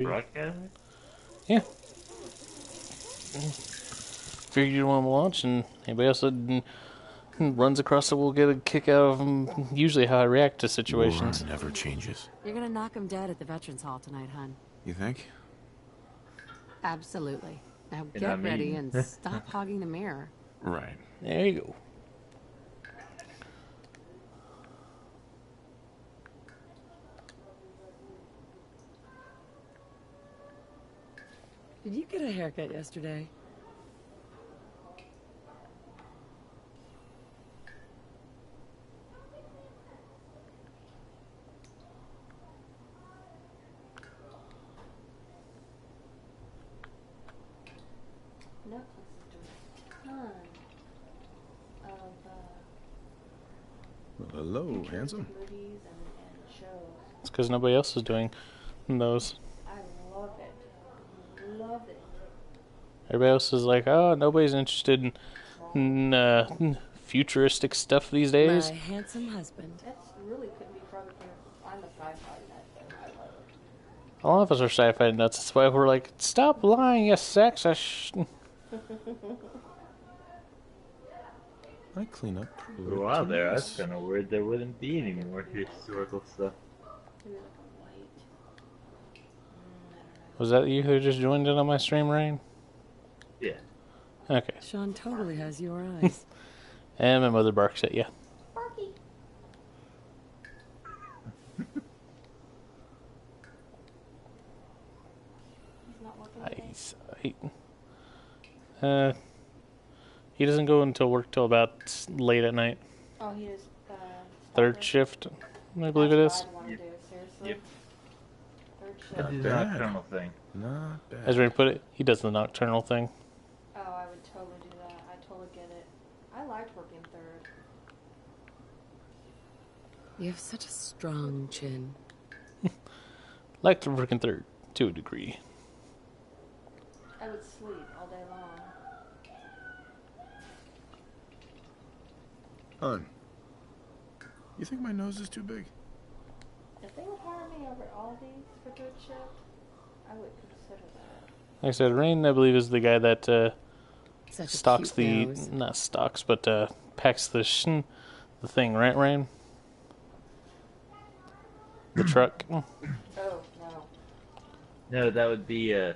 Broadcast? Yeah. Figured you'd want to launch, and anybody else that runs across it will get a kick out of them. Usually how I react to situations. War never changes. You're gonna knock him dead at the Veterans Hall tonight, hun. You think? Absolutely. Now And get I mean- ready and stop hogging the mirror. Right. There you go. Did you get a haircut yesterday? Netflix is doing a ton of Well, hello, handsome. movies and shows. It's because nobody else is doing those. I love it. Love it. Everybody else is like, oh, nobody's interested in futuristic stuff these days. My handsome husband. That's really couldn't be further from. I'm a sci-fi nut, so I love it. All of us are sci-fi nuts. That's why we're like, stop lying, you sexist. I clean up pretty For a while there, I was kind of worried there wouldn't be any more historical stuff. Maybe like a white. I don't know. Was that you who just joined in on my stream, Rain? Yeah. Okay. Sean totally has your eyes. And my mother barks at you. Sparky. He's not working today. He doesn't go until work till about late at night. Oh, he is. Third stalker. shift, I believe it is. That's what I'd want to do, seriously. Yep. Third That's shift. the bad. nocturnal thing. Not bad. As Rain put it, he does the nocturnal thing. Oh, I would totally do that. I totally get it. I liked working third. You have such a strong chin. Like to work in third, to a degree. I would sleep all day long. Hun, you think my nose is too big? If they would hire me over at Aldi's for third shift, I would consider that. Like I said, Rain, I believe, is the guy that Such a stocks cute the nose. not stocks, but packs the the thing, right, Rain? The truck. Oh, no. No, that would be the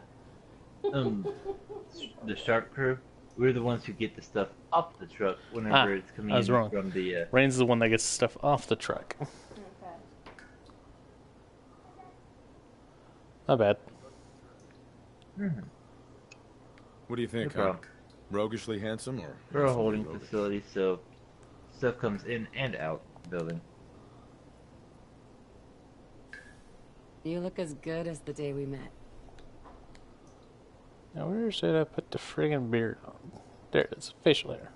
shark crew. We're the ones who get the stuff off the truck whenever it's coming I was in wrong. from the. Rain's the one that gets stuff off the truck. Okay. Not bad. What do you No think, huh? problem. Roguishly handsome or? We're a handsomely holding roguish? facility, so stuff comes in and out the building. You look as good as the day we met. Now, where did I put the friggin' beard on? There it is. Facial hair.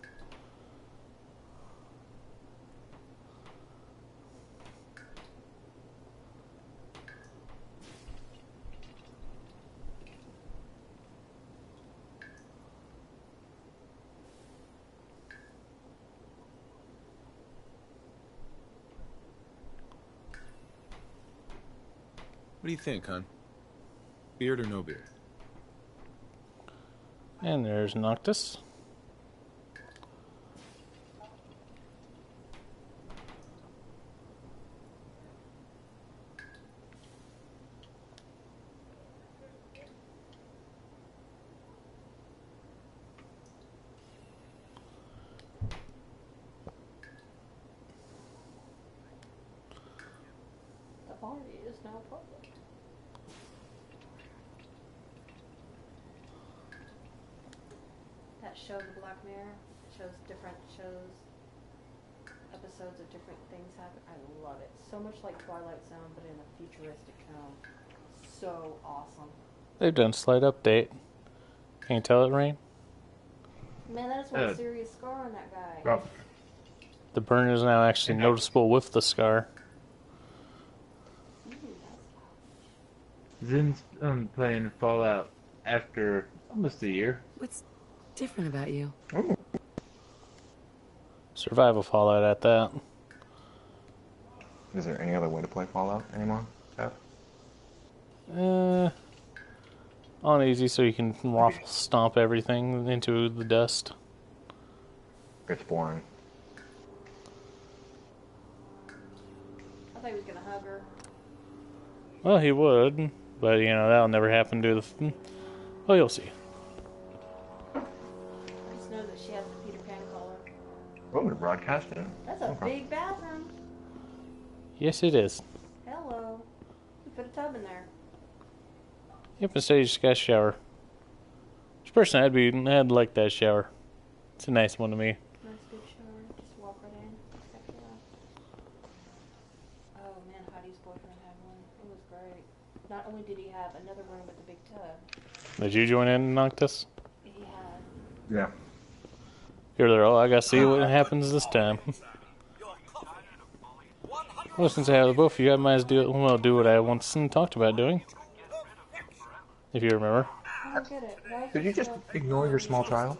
What do you think, hun? Beard or no beard? And there's Noctis. The party is now public. That show, The Black Mirror, shows different episodes of different things happen. I love it. So much like Twilight Zone, but in a futuristic tone. So awesome. They've done slight update. Can you tell it, Rain? Man, that is one serious scar on that guy. Rob. The burn is now actually noticeable with the scar. Ooh, that's Zin's playing Fallout after almost a year. What's different about you? Oh. Survival Fallout at that. Is there any other way to play Fallout anymore, Jeff? On easy so you can waffle stomp everything into the dust. It's boring. I thought he was gonna hug her. Well, he would, but you know, that'll never happen to the... Well, you'll see. I just know that she has the Peter Pan collar. Oh, we're broadcasting. That's a Okay. big bathroom. Yes, it is. Hello. We put a tub in there. Yep, instead you just got a shower. Which person I'd like that shower. It's a nice one to me. Nice big shower. Just walk right in. Step it up. Oh man, Heidi's boyfriend had one. It was great. Not only did he have another room with a big tub, Did you join in, Noctis? he had Yeah. You're there. Oh, I gotta see what happens this time. Well, since I have the both of you, I might as well do what I once talked about doing. If you remember. I don't get it. Why is Did you it just so ignore your small child?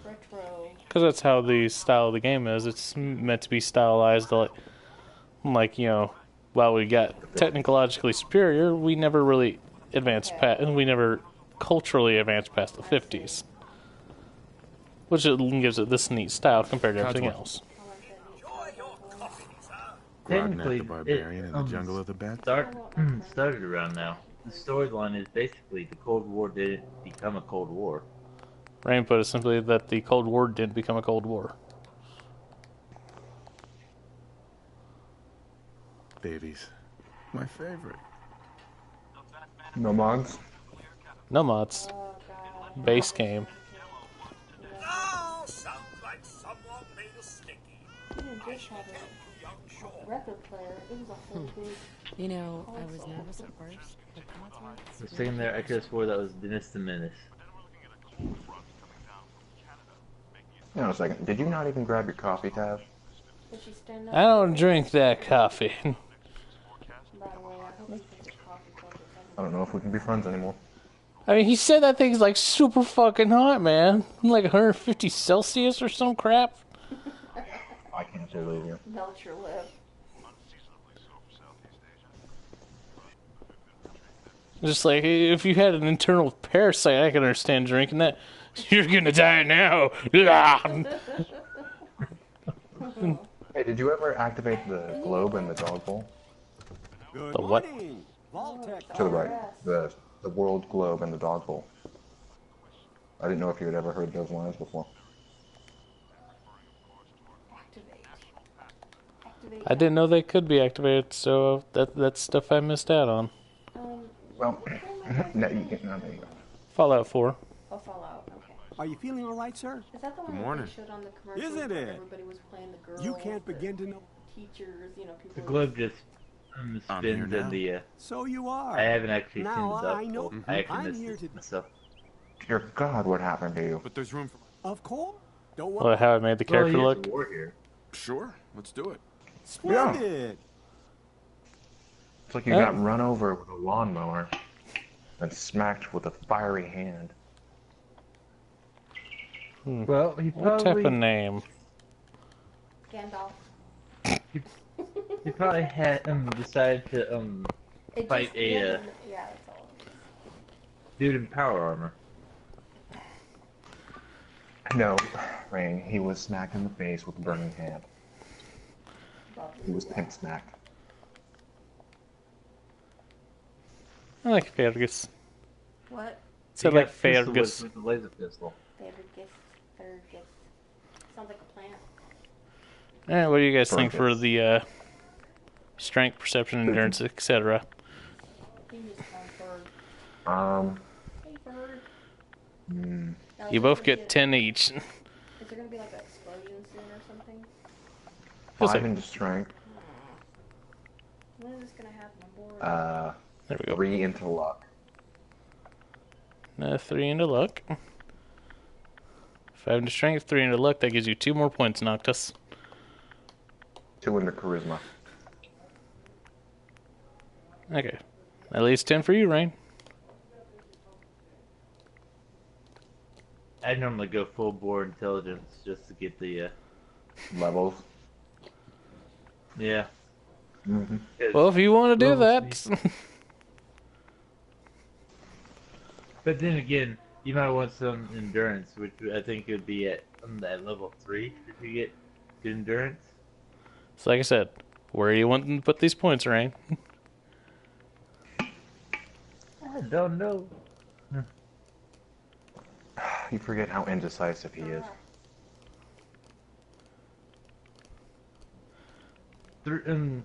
retro? Because that's how the style of the game is. It's meant to be stylized like you know, while we got technologically superior, we never really advanced past, we never culturally advanced past the 50s. Which gives it this neat style compared to everything else. I like that. Grognat Technically, the Barbarian in the Jungle of the Bats. Started around now. The storyline is basically the Cold War didn't become a Cold War. Rain put it simply that the Cold War did become a Cold War. Babies. My favorite. No mods? No mods. Oh god. Base game. Oh, sounds like someone made a sticky. He didn't just have a record player. It was a whole big. You know, I was nervous at first, but concerts. The second there, I could have swore that was Dennis the Menace. Hang on a second. Did you not even grab your coffee tab? Did she stand up? I don't drink that coffee. By the way, I hope he thinks it's coffee cup or something. I don't know if we can be friends anymore. I mean, he said that thing's like super fucking hot, man. Like 150 Celsius or some crap. I can't believe you. Melt your lip. Just like, if you had an internal parasite, I can understand drinking that. You're gonna die now. Hey, did you ever activate the globe in the dog bowl? The what? To the right. The world globe and the dog bowl. I didn't know if you had ever heard those lines before. Activate. Activate. I didn't know they could be activated, so that's stuff I missed out on. Well, no, you can't. No, there you go. Fallout 4. Oh, Fallout. Okay. Are you feeling all right, sir? Is that the one morning. that they showed on the commercial? Isn't where it? Everybody was playing the girls. You can't begin to know. Teachers, you know, people. The were- globe just I'm spins here in now. the. So you are. I haven't actually Now seen the dog I know- bowl. I actually I'm missed here it to- myself. Dear God, what happened to you? But there's room for... Of course. Don't worry. Well, how it made the character Well, he has look. a war here. Sure, let's do it. Splendid. It's like you got run over with a lawnmower and smacked with a fiery hand. Well, he What type of name? Gandalf. he probably had decided to It Fight just, a, yeah, that's all. dude in power armor. No, Rain, he was smacked in the face with a burning hand. He was pimp smacked. I like Fergus. What? Said He like got pistol Fergus. with the laser pistol. Fergus. Sounds like a plant. What do you guys think for Fergus. the strength, perception, endurance, etc.? He needs to call Bird. Hey, Bird. Now, is You there both gonna get be 10 each. Is there gonna be like an explosion soon or something? Feels 5 like- into strength, When is this gonna happen? I'm bored. There we go. 3 into luck. 3 into luck. 5 into strength, 3 into luck. That gives you 2 more points, Noctis. 2 into charisma. Okay. At least 10 for you, Rain. I normally go full bore intelligence just to get the Levels. yeah. 'Cause Well, if you want to do Well, that. But then again, you might want some endurance, which I think would be at level 3 if you get good endurance. So like I said, where do you want to put these points, Rain? I don't know. You forget how indecisive he is. 2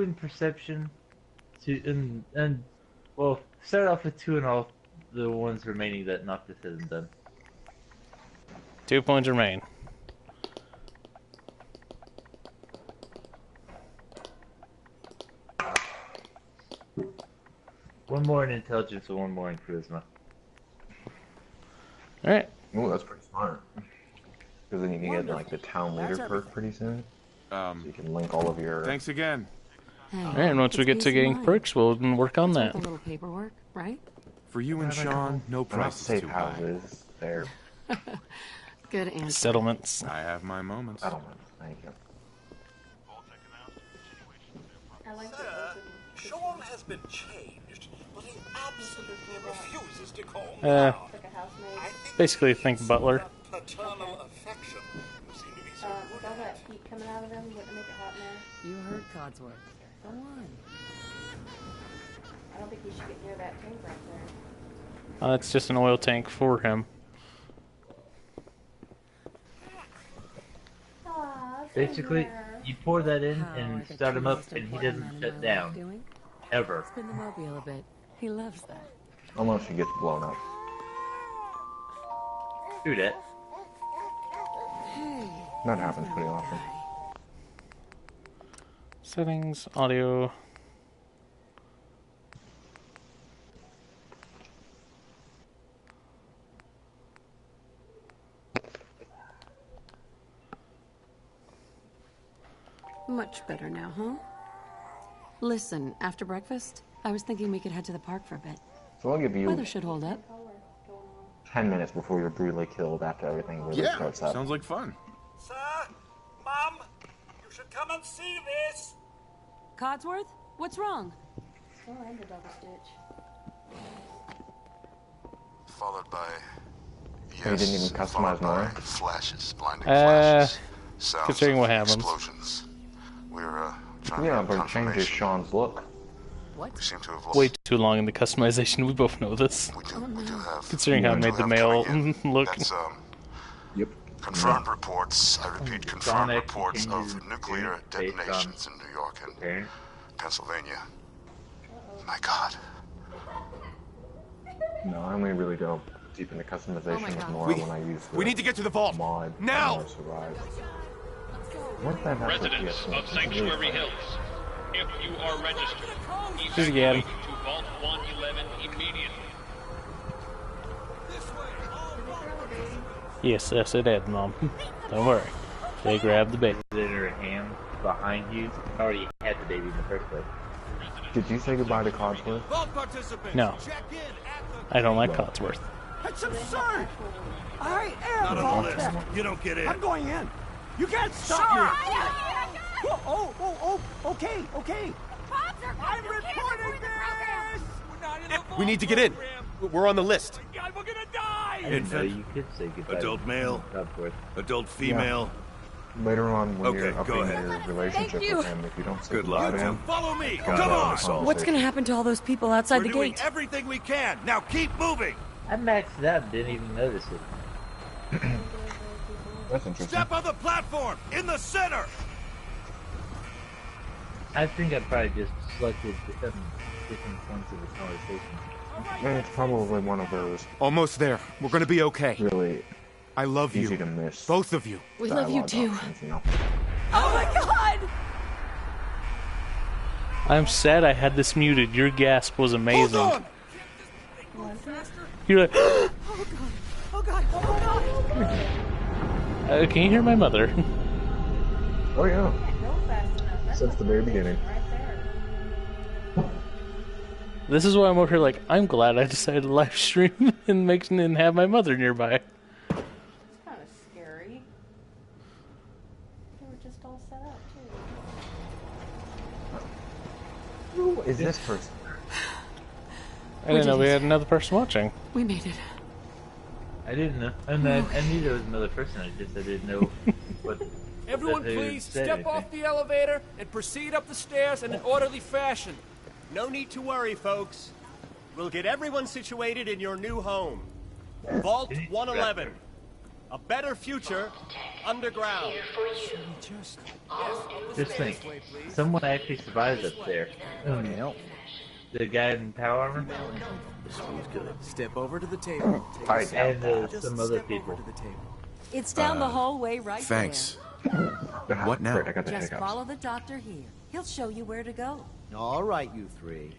in perception, 2 and well, start off with 2 and all the ones remaining that Noctis hasn't done. 2 points remain. One more in intelligence and 1 more in charisma. All right. Ooh, that's pretty smart. Because then you can get like the town leader perk pretty soon. So you can link all of your. Thanks again. Hey, All right. And once we get to getting perks, we'll work on that. A little paperwork, right? For you and Sean, no They're not price is safe too high. houses. They're Good answer. Settlements. I have my moments. settlements. Thank you. I like the Sir, open. Sean has been changed, but he absolutely refuses to call me Uh, out. Like a housemaid. I think Basically, think Butler. paternal affection. You seem to be so With all that heat coming out of them, wouldn't it make it hot in there? You heard Codsworth. Go on. I don't think you should get near that tank right there. It's just an oil tank for him. Aw, Basically, you pour that in How and are the start him two up, most and he important doesn't men in shut my life down doing? ever. Spin the mobile a bit. He loves that. Unless she gets blown up. Do that. Hey. That happens pretty often. Settings, audio. Much better now, huh? Listen, after breakfast, I was thinking we could head to the park for a bit. So I'll give you Weather should hold up. 10 minutes before you're brutally killed after everything really starts up. Sounds like fun. Sir, Mom, you should come and see this. Codsworth, what's wrong? Oh, and the double stitch. Followed by You didn't even customize more? flashes, blinding flashes. Sounds considering of what happens. Explosions. We're trying Yeah, to get but it changes confirmation. Sean's look. What? We seem to have lost. Way too long in the customization. We both know this. We do have. Considering how it we do made the have male coming in. look. That's Yep. confirmed reports. I repeat, confirmed Sonic reports continues of to nuclear based on detonations in New York and Parent. Pennsylvania. My God. No, I only really go deep into customization with Nora when I use the We need to get to the vault. mod. Now! Nora Survive. What the heck with Residents PS1? of Sanctuary Hills, if you are registered, Just again. evacuate to Vault 111 immediately. Yes, yes, it did, Mom. Don't worry. They grabbed the baby. In her hand behind you. Already had the baby in the first place. Did you say goodbye to Codsworth? Vault participants, No. check in at the... I don't like Codsworth. That's absurd! I am Not on the list. You don't get in. I'm going in. You can't stop me. Okay. I'm reporting this. We need to get in. We're on the list. God, we're gonna die. I didn't know you could say goodbye. Adult male. Codsworth. Adult female. Later on, when Okay, you're go upping ahead. your relationship with him, if you don't say Good goodbye luck. to You him, follow me. come Come on. on. What's gonna happen to all those people outside We're the doing gate? everything we can. Now keep moving. I maxed out and didn't even notice it. That's interesting. Step on the platform in the center. I think I probably just selected different points of the conversation. And it's probably one of those Almost there. We're gonna be okay. really I love easy you. to miss. Both of you. We love you dialogue too. options, you know? Oh my god! I'm sad I had this muted. Your gasp was amazing. Hold on. You're like, Oh god! can you hear my mother? Oh yeah, Go fast enough. That's since the very beginning. right there. This is why I'm over here like, I'm glad I decided to live stream and have my mother nearby. It's kind of scary. They were just all set up too. Who is this person? I didn't know we had another person watching. We made it. I didn't know. I knew there was another person. I didn't know what. Everyone, that they please said step anything. off the elevator and proceed up the stairs in an orderly fashion. No need to worry, folks. We'll get everyone situated in your new home. Vault 111. A better future underground. Just think, someone actually survived up there. The guy in power armor. Step over to the table. And some other people. It's down the hallway right Thanks. What now? there. Just follow the doctor here. He'll show you where to go. All right, you three.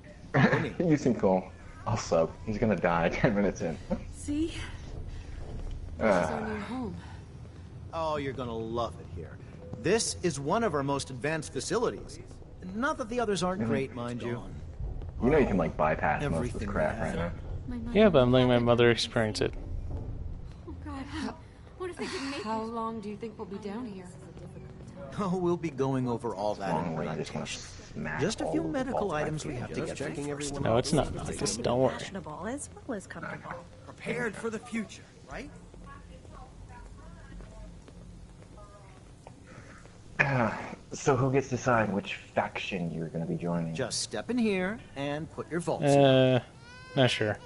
You seem cool. I'll sub. He's gonna die 10 minutes in. See? This is our new home. Oh, you're gonna love it here. This is one of our most advanced facilities. Not that the others aren't great, mind you. You know you can like bypass most of this crap right now. Yeah, but I'm letting my mother experience it. Oh, God. What if they didn't make How long do you think we'll be down here? Oh, we'll be going over all that in I just want range. to smash Just a all few of the medical vaults items we back have together. to get checking everyone. No, it's not. Just don't worry. Fashionable as well as comfortable. Prepared for the future, right? So who gets to decide which faction you're gonna be joining? Just step in here and put your vaults. Not sure.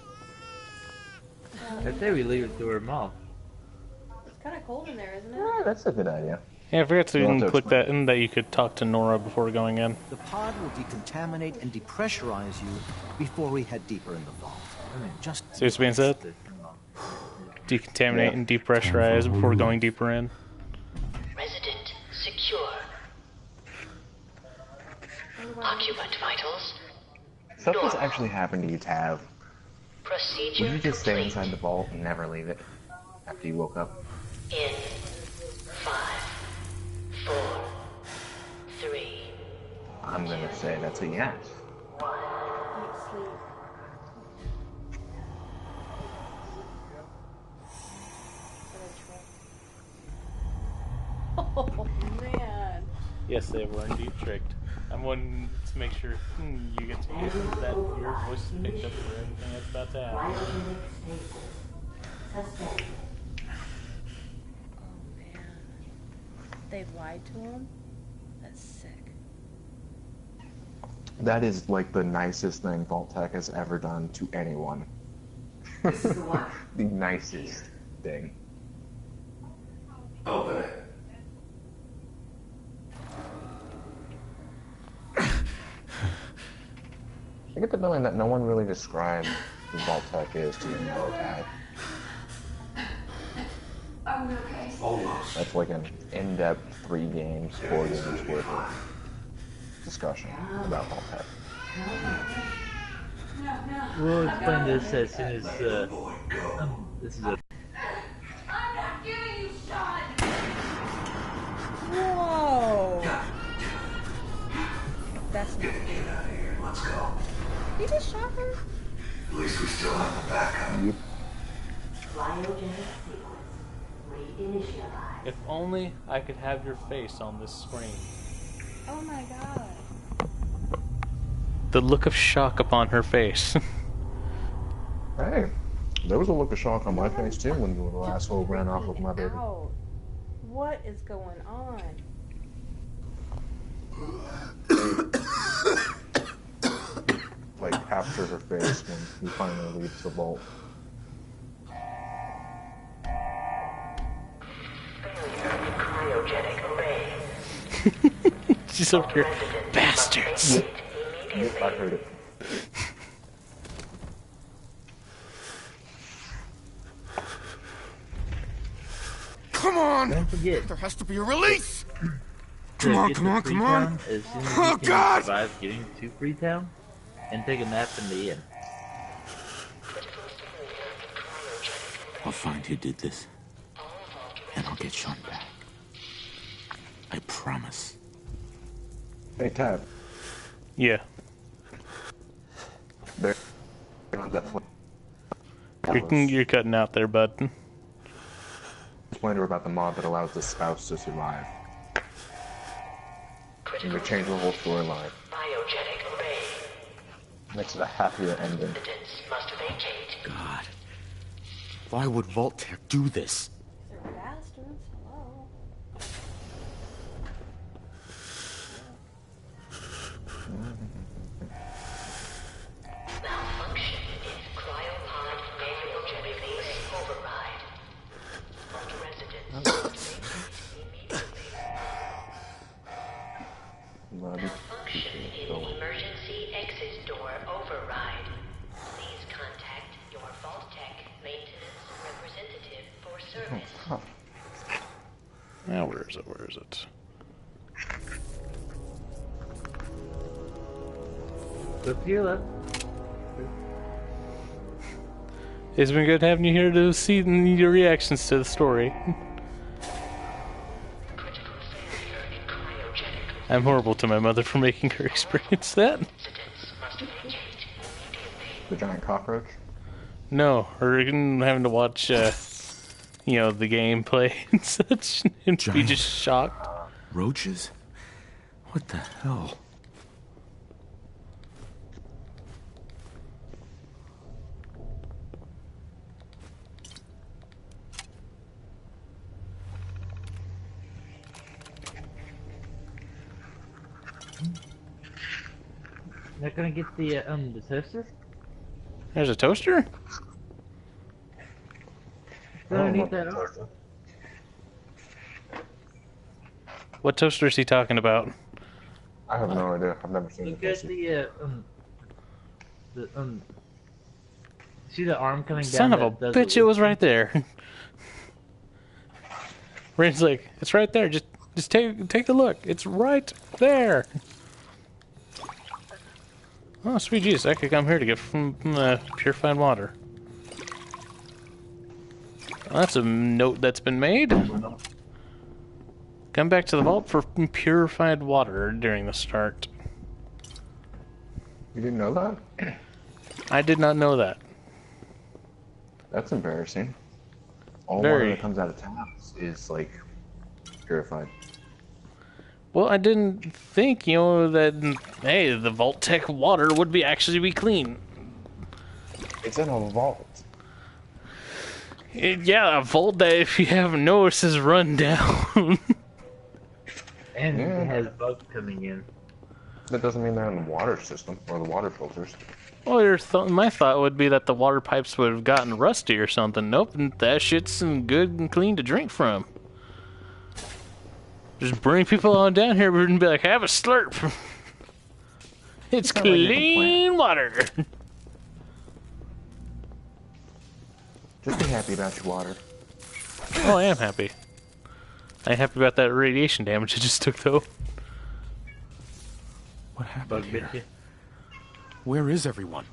I say we leave it to her mom. It's kind of cold in there, isn't it? Yeah, that's a good idea. Yeah, I forgot to You'll have to click that in that you could talk to Nora before going in. The pod will decontaminate and depressurize you before we head deeper in the vault. Just See what's being said? Decontaminate and depressurize before going deeper in. Resident secure. Occupant vitals. Stuff that's actually happened to you, Tav. Procedure Would you just stay complete. inside the vault and never leave it after you woke up? In 5, 4, 3. I'm gonna say that's a yes. Sleep. Oh man. Yes, they were indeed tricked. I'm wanting to make sure you get to hear that your voice is picked up for everything that's about to happen. Oh man. They lied to him? That's sick. That is like the nicest thing Vault Tech has ever done to anyone. The nicest thing. Open it. I get the feeling that no one really described who Vault Tech is to you, Tav. Almost. That's like an in-depth 4 games worth of discussion about Vault Tech. We'll explain this as soon as this is a. Whoa. That's not good. Let's go. He just shot her? At least we still have the backup. Yep. If only I could have your face on this screen. Oh my god. The look of shock upon her face. Hey, there was a look of shock on my face too when the little asshole ran off with my baby. Out. What is going on? Like captured her face when he finally leaves the vault. Cryogenic array. She's over here. Bastards! Yep, I heard it. Come on! Don't forget. There has to be a release! to Come on, get come to on, come Freetown on. As soon as Oh, you can God! survive getting to Freetown and take a nap in the inn. I'll find who did this, and I'll get Sean back. I promise. Hey, Tab. Yeah. There. That You're cutting out there, bud. explained to her about the mod that allows the spouse to survive. And they changed the whole storyline. Biogenic array. Makes it a happier ending. Residents must vacate. God. Why would Vault-Tec do this? They're bastards. Hello. Malfunction is cryopod manual base override. All residents must vacate immediately. Malfunction in emergency exit door override. Please contact your Vault-Tec maintenance representative for service. Now, where is it? Where is it? Look to your left. It's been good having you here to see your reactions to the story. I'm horrible to my mother for making her experience that. The giant cockroach? No, or having to watch, the gameplay and such, and be just shocked. Roaches? What the hell? Not gonna get the toaster? There's a toaster? Underneath that arm. What toaster is he talking about? I have no idea. I've never seen Look it. at see the arm coming down? Son of a bitch, it was right there. Rain's like, it's right there. Just take a look. It's right there. Oh, sweet Jesus, I could come here to get from purified water. Well, that's a note that's been made. Come back to the vault for purified water during the start. You didn't know that? I did not know that. That's embarrassing. All Very. water that comes out of taps is, like, purified. Well, I didn't think, that, hey, the Vault-Tec water would actually be clean. It's in a vault. Yeah, a vault that, if you haven't noticed, is run down. And it has bugs coming in. That doesn't mean they're in the water system or the water filters. Well, my thought would be that the water pipes would have gotten rusty or something. Nope, that shit's good and clean to drink from. Just bring people on down here and be like, have a slurp. It's clean water. Just be happy about your water. Oh, I am happy. I'm happy about that radiation damage I just took, though. What happened here? Where is everyone?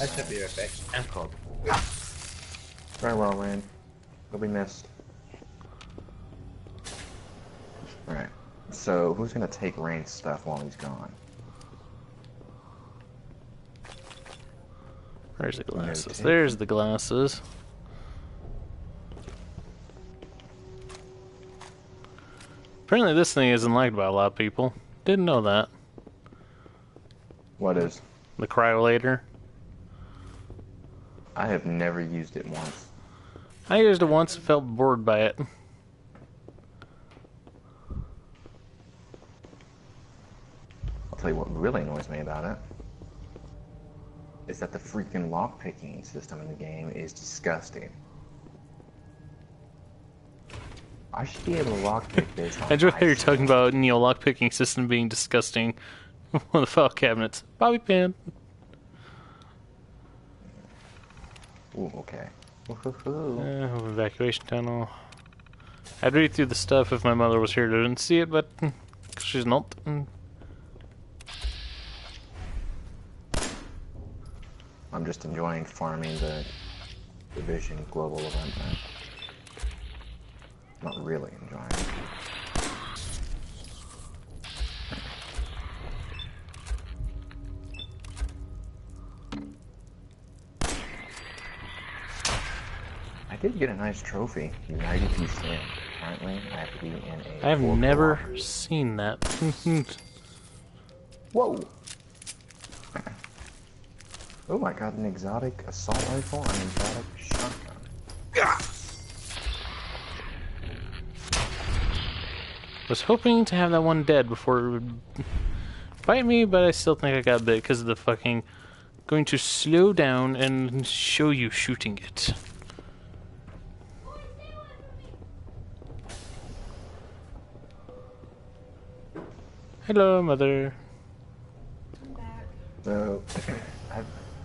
I should be right back. I'm called. Very well, Rain. You'll be missed. Alright. So, who's gonna take Rain's stuff while he's gone? Where's the glasses? There's the glasses. Apparently this thing isn't liked by a lot of people. Didn't know that. What is? The cryolator. I have never used it once. I used it once and felt bored by it. I'll tell you what really annoys me about it. Is that the freaking lockpicking system in the game is disgusting. I should be able to lockpick this on I enjoy how you're my talking about lockpicking system being disgusting. One of the file cabinets. Bobby pin. Ooh, okay. Evacuation tunnel. I'd read through the stuff if my mother was here to see it, but she's not. I'm just enjoying farming the Division global event now. Not really enjoying it. I did get a nice trophy. United we stand. Currently, I have to be in a... I have never seen that. Whoa! Oh, I got an exotic assault rifle and an exotic shotgun. Was hoping to have that one dead before it would bite me, but I still think I got bit because of the fucking going to slow down and show you shooting it. Hello, mother. So,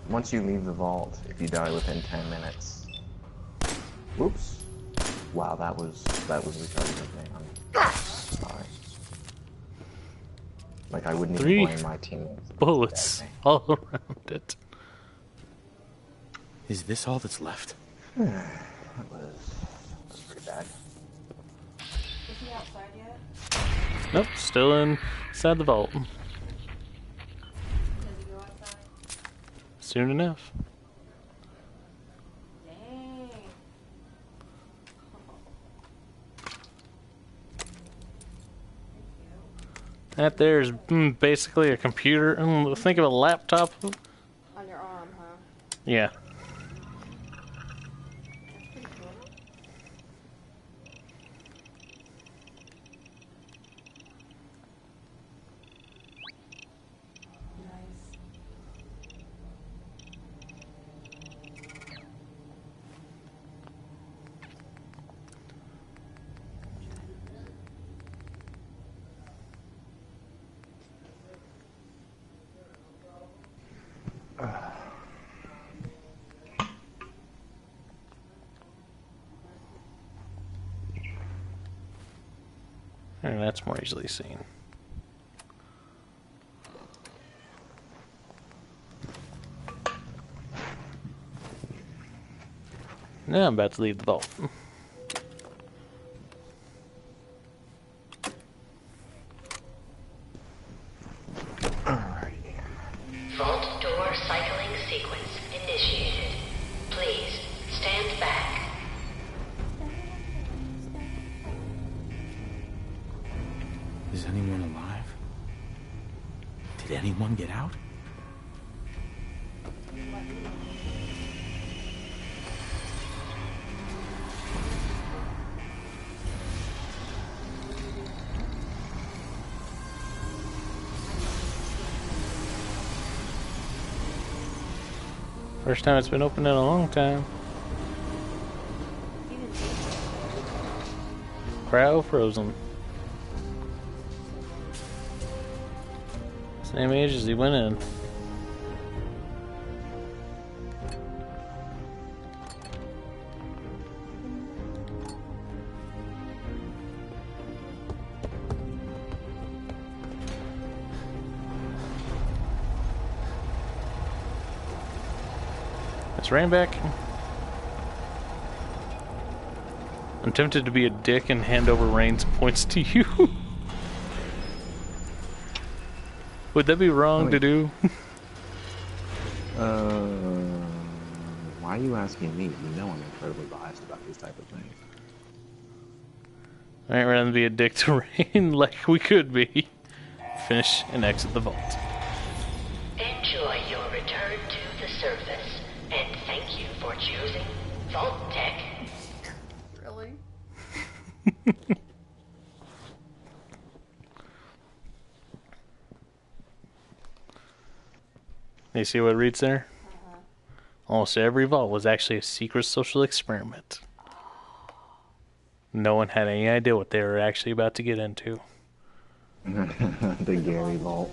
once you leave the vault, if you die within 10 minutes... Whoops. Wow, that was retarded of me. I'm sorry. Like, I wouldn't even blame my teammates. Bullets all around it. Is this all that's left? That was pretty bad. Is he outside yet? Nope, still inside the vault. Does he go outside? Soon enough. Dang. That there's basically a computer. Think of a laptop. On your arm, huh? Yeah. That's pretty cool. Nice. And that's more easily seen. Now I'm about to leave the vault. Vault door cycling sequence initiated. Please stand back. Is anyone alive? Did anyone get out? First time it's been open in a long time. Cryo frozen. Same age as he went in. It's Rainback. I'm tempted to be a dick and hand over Rain's points to you. Would that be wrong to do? Why are you asking me? You know I'm incredibly biased about these type of things. I'd rather be a dick to Rain like we could be. Finish and exit the vault. Enjoy your return to the surface, and thank you for choosing Vault Tech. Really? You see what it reads there? Almost every vault was actually a secret social experiment. No one had any idea what they were actually about to get into. The Gary Vault.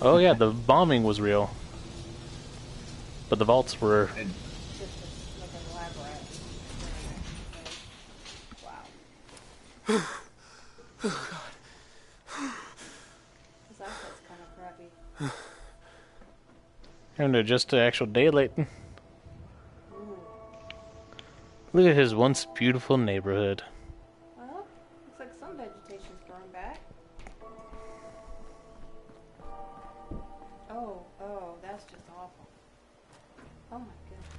Oh yeah, the bombing was real. But the vaults were... Just like an elaborate. Wow. Oh god. His eyesight's kind of crappy. Having to adjust to actual daylight. Look at his once beautiful neighborhood. Well, looks like some vegetation's growing back. Oh, that's just awful. Oh my goodness.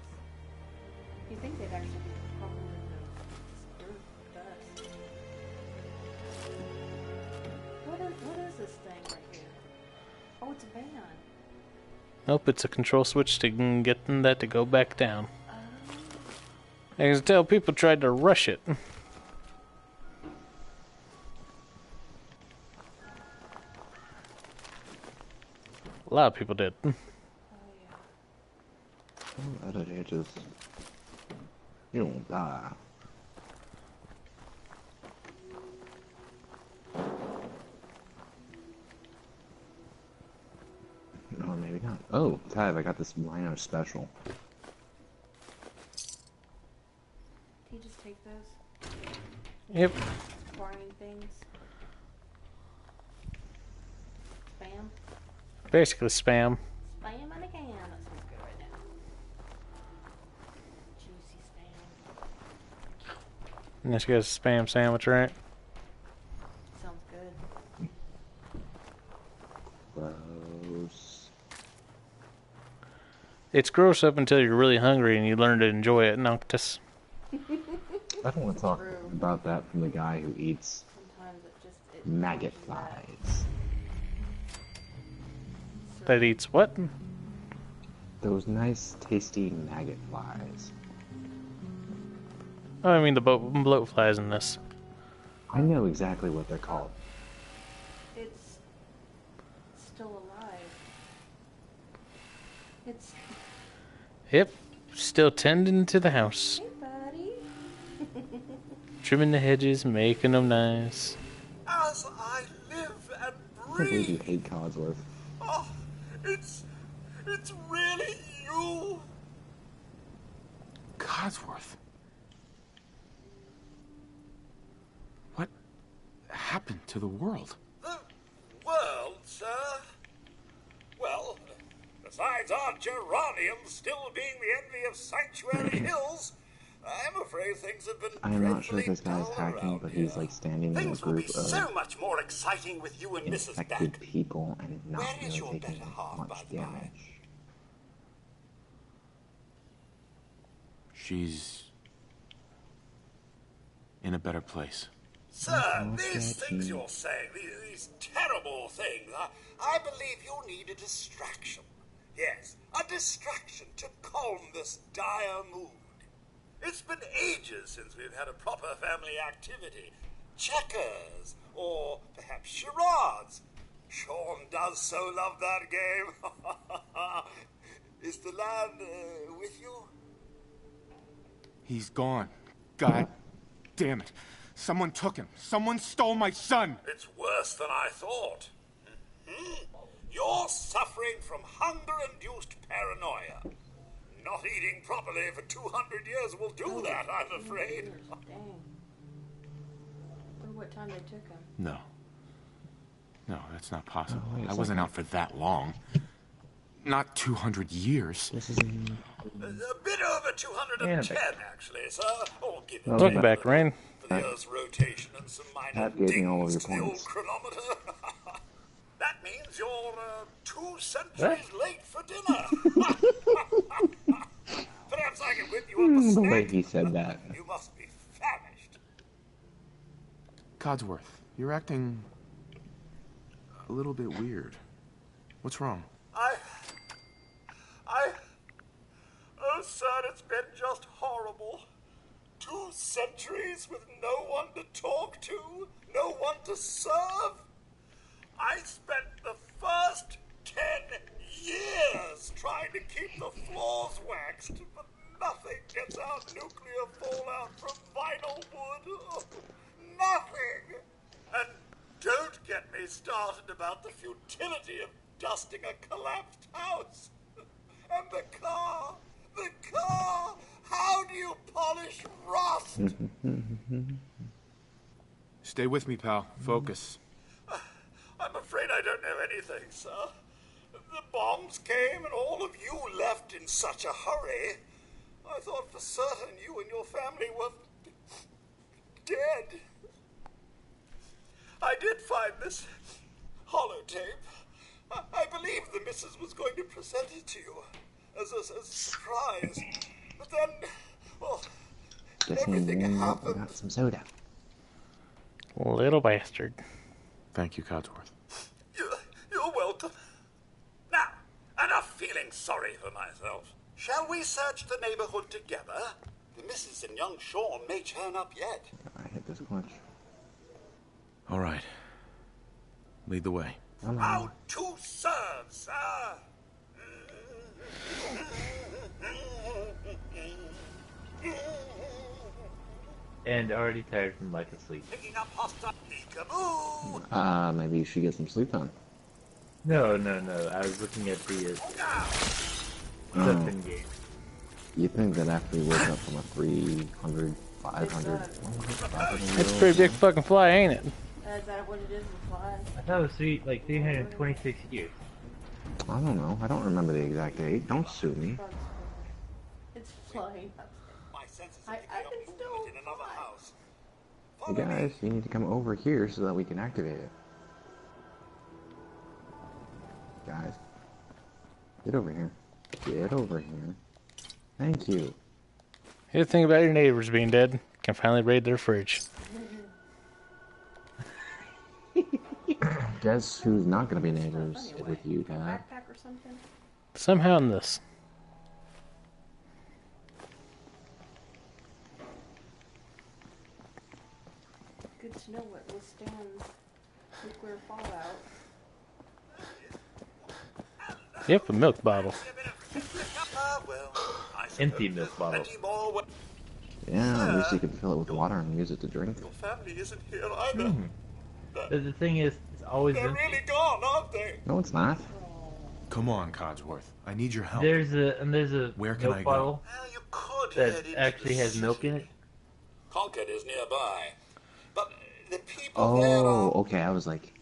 You'd think they'd actually be Oh, it's a van. Nope, it's a control switch to get that to go back down. I can tell people tried to rush it. A lot of people did. Other edges. You won't die. No, maybe not. Oh, Tyve, I got this Rhino special. Can you just take those? Yep. Acquiring things. Spam. Basically spam. Spam in a can. That sounds good right now. Juicy spam. And this guy's a spam sandwich, right? Sounds good. Gross. It's gross up until you're really hungry and you learn to enjoy it, Noctis. I don't want to talk about that from the guy who eats maggot flies. That eats what? Those nice, tasty maggot flies. Oh, I mean the bloat flies in this. I know exactly what they're called. It's still alive. It's... Yep, still tending to the house. Hey, buddy. Trimming the hedges, making them nice. As I live and I can't believe you breathe. hate Codsworth. Oh, it's really you. Codsworth. What happened to the world? The world, sir? Well, besides our geraniums still being the envy of Sanctuary Hills, I'm afraid things have been I'm not sure if dreadfully this guy's dull hacking, around but here. he's like standing in a Things will be group of so much more exciting with you and Mrs. infected Beck. people and not Where is really your taking better half, by much the by? damage. She's in a better place. Sir, these things you're saying, these terrible things, I believe you need a distraction. Yes, a distraction to calm this dire mood. It's been ages since we've had a proper family activity. Checkers, or perhaps charades. Sean does so love that game. Is the lad with you? He's gone. God damn it. Someone took him. Someone stole my son. It's worse than I thought. You're suffering from hunger-induced paranoia. Not eating properly for 200 years will do that, I'm afraid. Dang. Wonder what time they took him. No. No, that's not possible. Oh, wait a I wasn't second. out for that long. Not 200 years. This is A bit over 210, actually, sir. Oh, give it Welcome back, Rain. for the Earth's rotation and some minor That gave me all of dings your to the old points. chronometer. That means you're 2 centuries late for dinner. Perhaps I can whip you up a the snack. way he said that. You must be famished. Codsworth, you're acting a little bit weird. What's wrong? Oh, sir, it's been just horrible. 2 centuries with no one to talk to, no one to serve. I spent the first 10 years trying to keep the floors waxed, but nothing gets out nuclear fallout from vinyl wood. Oh, nothing. And don't get me started about the futility of dusting a collapsed house. And the car. How do you polish rust? Stay with me, pal. Focus. I'm afraid I don't know anything, sir. The bombs came and all of you left in such a hurry. I thought for certain you and your family were dead. I did find this holotape. I believe the missus was going to present it to you as a surprise. But then, well, everything happened. Got some soda. Little bastard. Thank you, Codsworth. You're welcome. sorry for myself. Shall we search the neighborhood together? The missus and young Sean may turn up yet. I hit this clutch. All right. Lead the way. How to serve, sir? And already tired from lack of sleep. Picking up hostile peekaboo. Maybe you should get some sleep on. No. I was looking at the stuff in game. You think that after we woke up from a 300, 500... It's a pretty big fucking fly, ain't it? Is that what it is? Fly? I thought it was sweet, like 326 years. I don't know. I don't remember the exact date. Don't sue me. It's flying up. I can still in another house. Hey guys, you need to come over here so that we can activate it. Guys. Get over here. Get over here. Thank you. Here's the thing about your neighbors being dead. Can finally raid their fridge. Guess who's not gonna be neighbors with you, Dad? Backpack or something? Somehow in this. Good to know what withstands nuclear fallout. Yep, a milk bottle. Empty milk bottle. Yeah, at least you could fill it with water and use it to drink. Family isn't here either. The thing is, it's always They're empty. really gone, aren't they? No, it's not. Come on, Codsworth. I need your help. There's a Where can milk I bottle Could that head into actually the has milk in it. Concord is nearby, but the people there Oh, are... okay. I was like,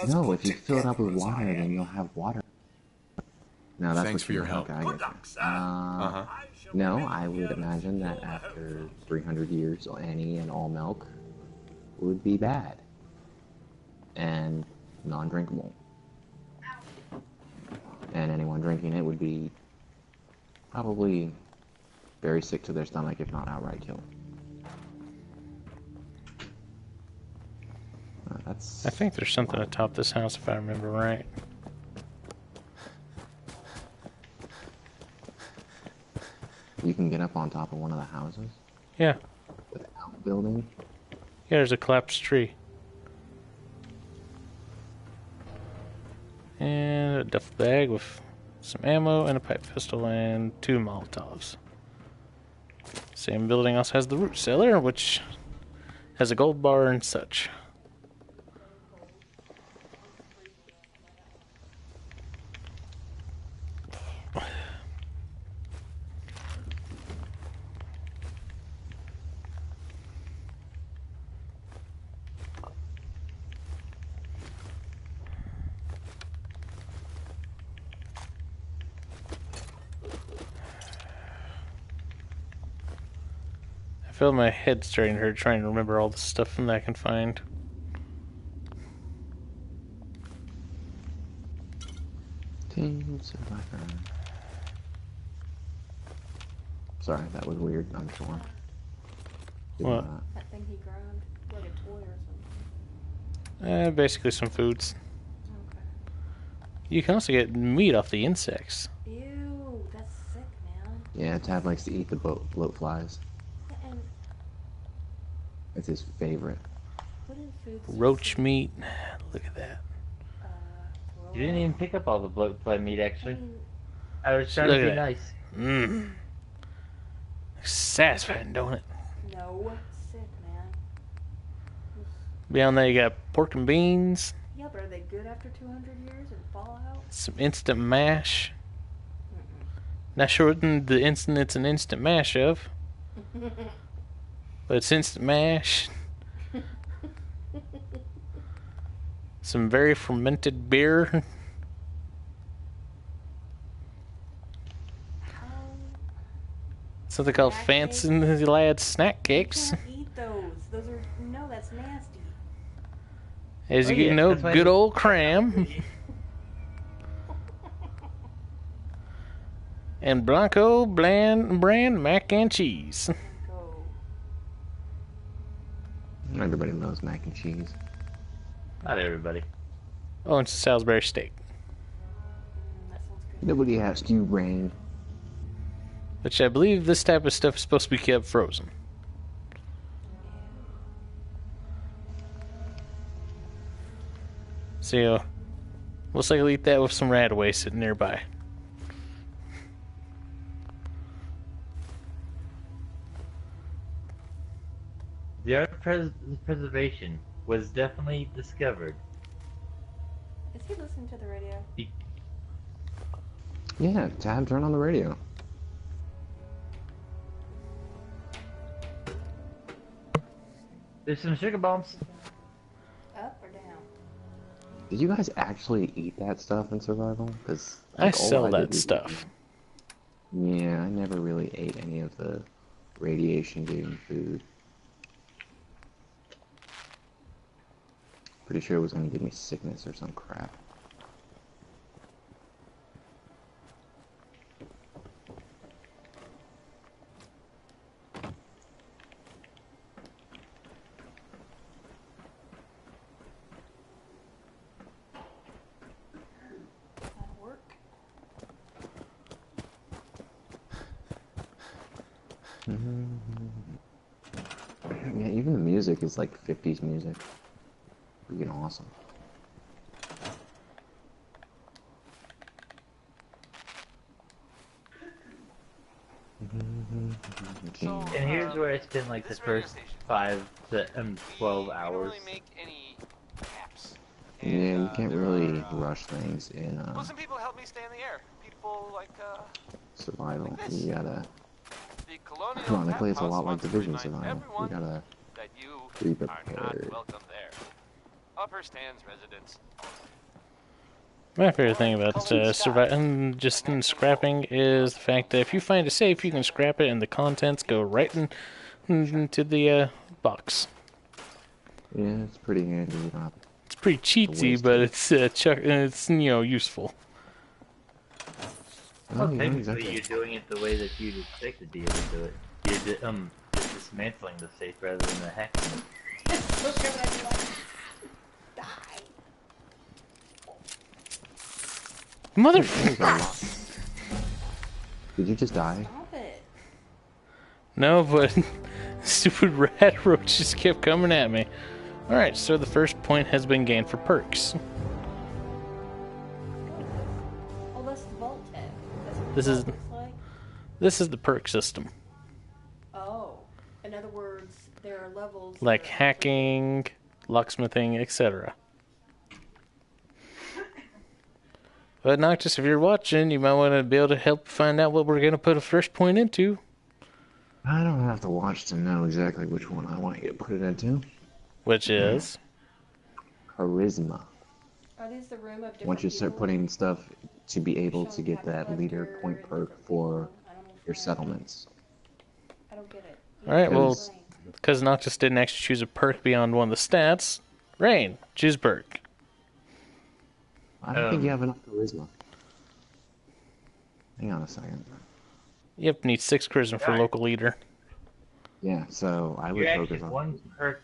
no, if you fill it up with water, then you'll have water. No, that's Thanks what for you your meant. help. Okay, I get you. No, I would imagine that after 300 years, any and all milk would be bad and non-drinkable. And anyone drinking it would be probably very sick to their stomach, if not outright killed. That's... I think there's something atop this house if I remember right. You can get up on top of one of the houses? Yeah. Without building? Yeah, there's a collapsed tree. And a duffel bag with some ammo and a pipe pistol and 2 Molotovs. Same building also has the root cellar, which has a gold bar and such. I feel my head starting to hurt trying to remember all the stuff that I can find. Sorry, that was weird, I'm sure. What? That thing he ground, like a toy or something. Basically some foods. You can also get meat off the insects. Ew, that's sick, man. Yeah, Tad likes to eat the bloat flies. And It's his favorite. what in food? Roach meat. Look at that. You didn't even pick up all the bloatfly meat, actually. I was trying Look to at be that. nice. Mmm. Satisfying, don't it? No, sick, man. Beyond that, you got pork and beans, Yeah, but are they good after 200 years and Fallout? some instant mash. Not sure what the instant it's an instant mash of, but it's instant mash. Some very fermented beer. Something called Fancy Lad's Snack Cakes. Can't eat those. Those are no, that's nasty. As Oh, you yeah, know, that's why good they- old cram. And Blanco brand mac and cheese. Everybody loves mac and cheese. Not everybody. Oh, and Salisbury steak. That sounds Nobody asked you, Rain. Which I believe this type of stuff is supposed to be kept frozen. So, most likely eat that with some Radaway sitting nearby. The art of preservation was definitely discovered. Is he listening to the radio? Yeah, Tab, turn on the radio. There's some sugar bombs. Up or down? Did you guys actually eat that stuff in survival? Because I sell that stuff. Yeah, I never really ate any of the radiation-giving food. Pretty sure it was gonna give me sickness or some crap. That'll work. Yeah, even the music is like 50s music. Freaking awesome. And here's where I spend like the first 5 to 12 hours. Yeah, you can't really rush things in Well, some people help me stay in the air. People like survival. You gotta. the Colonial Ironically, it's a Tap lot House like wants to Division remind survival. You everyone gotta that you be are not prepared. welcome there. Upper Stands residents. My favorite thing about just in scrapping is the fact that if you find a safe, you can scrap it and the contents go right into the box. Yeah, it's pretty handy. You don't have It's pretty cheatsy, but it's it's useful. Well, yeah, technically, exactly. you're doing it the way that you'd expect to be able to do it. You're just dismantling the safe rather than the hacking. Motherfucker! Did you just die? Stop it. No, but stupid rat roach just kept coming at me. Alright, so the first point has been gained for perks. Oh, that's the Vault Tech. That's what This the is vault looks like? this is the perk system. Oh. In other words, there are levels. Like that are hacking, locksmithing, etc. But Noctis, if you're watching, you might want to be able to help find out what we're going to put a first point into. I don't have to watch to know exactly which one I want you to put it into. Which is? Charisma. Are these the room of different Once you start people? putting stuff to be able to get that leader point perk for your settlements. I don't get it. Alright, well, because Noctis didn't actually choose a perk beyond one of the stats, Rain, choose perk. I don't think you have enough charisma. Hang on a second. Yep, need 6 charisma for Alright. local leader. Yeah, so I would You're focus actually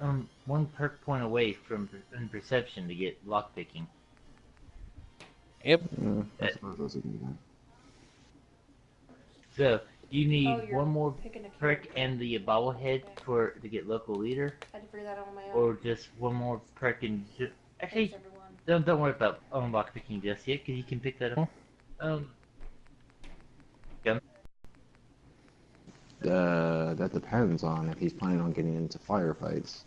on. one perk point away from perception to get lockpicking. Yep. I suppose those would be that. So you need Oh, you're one more picking a perk and the bobblehead to get local leader, I had to figure that out on my own. or just one more perk and actually Thanks, everyone. don't worry about lockpicking just yet because you can pick that up. Gun. That depends on if he's planning on getting into firefights,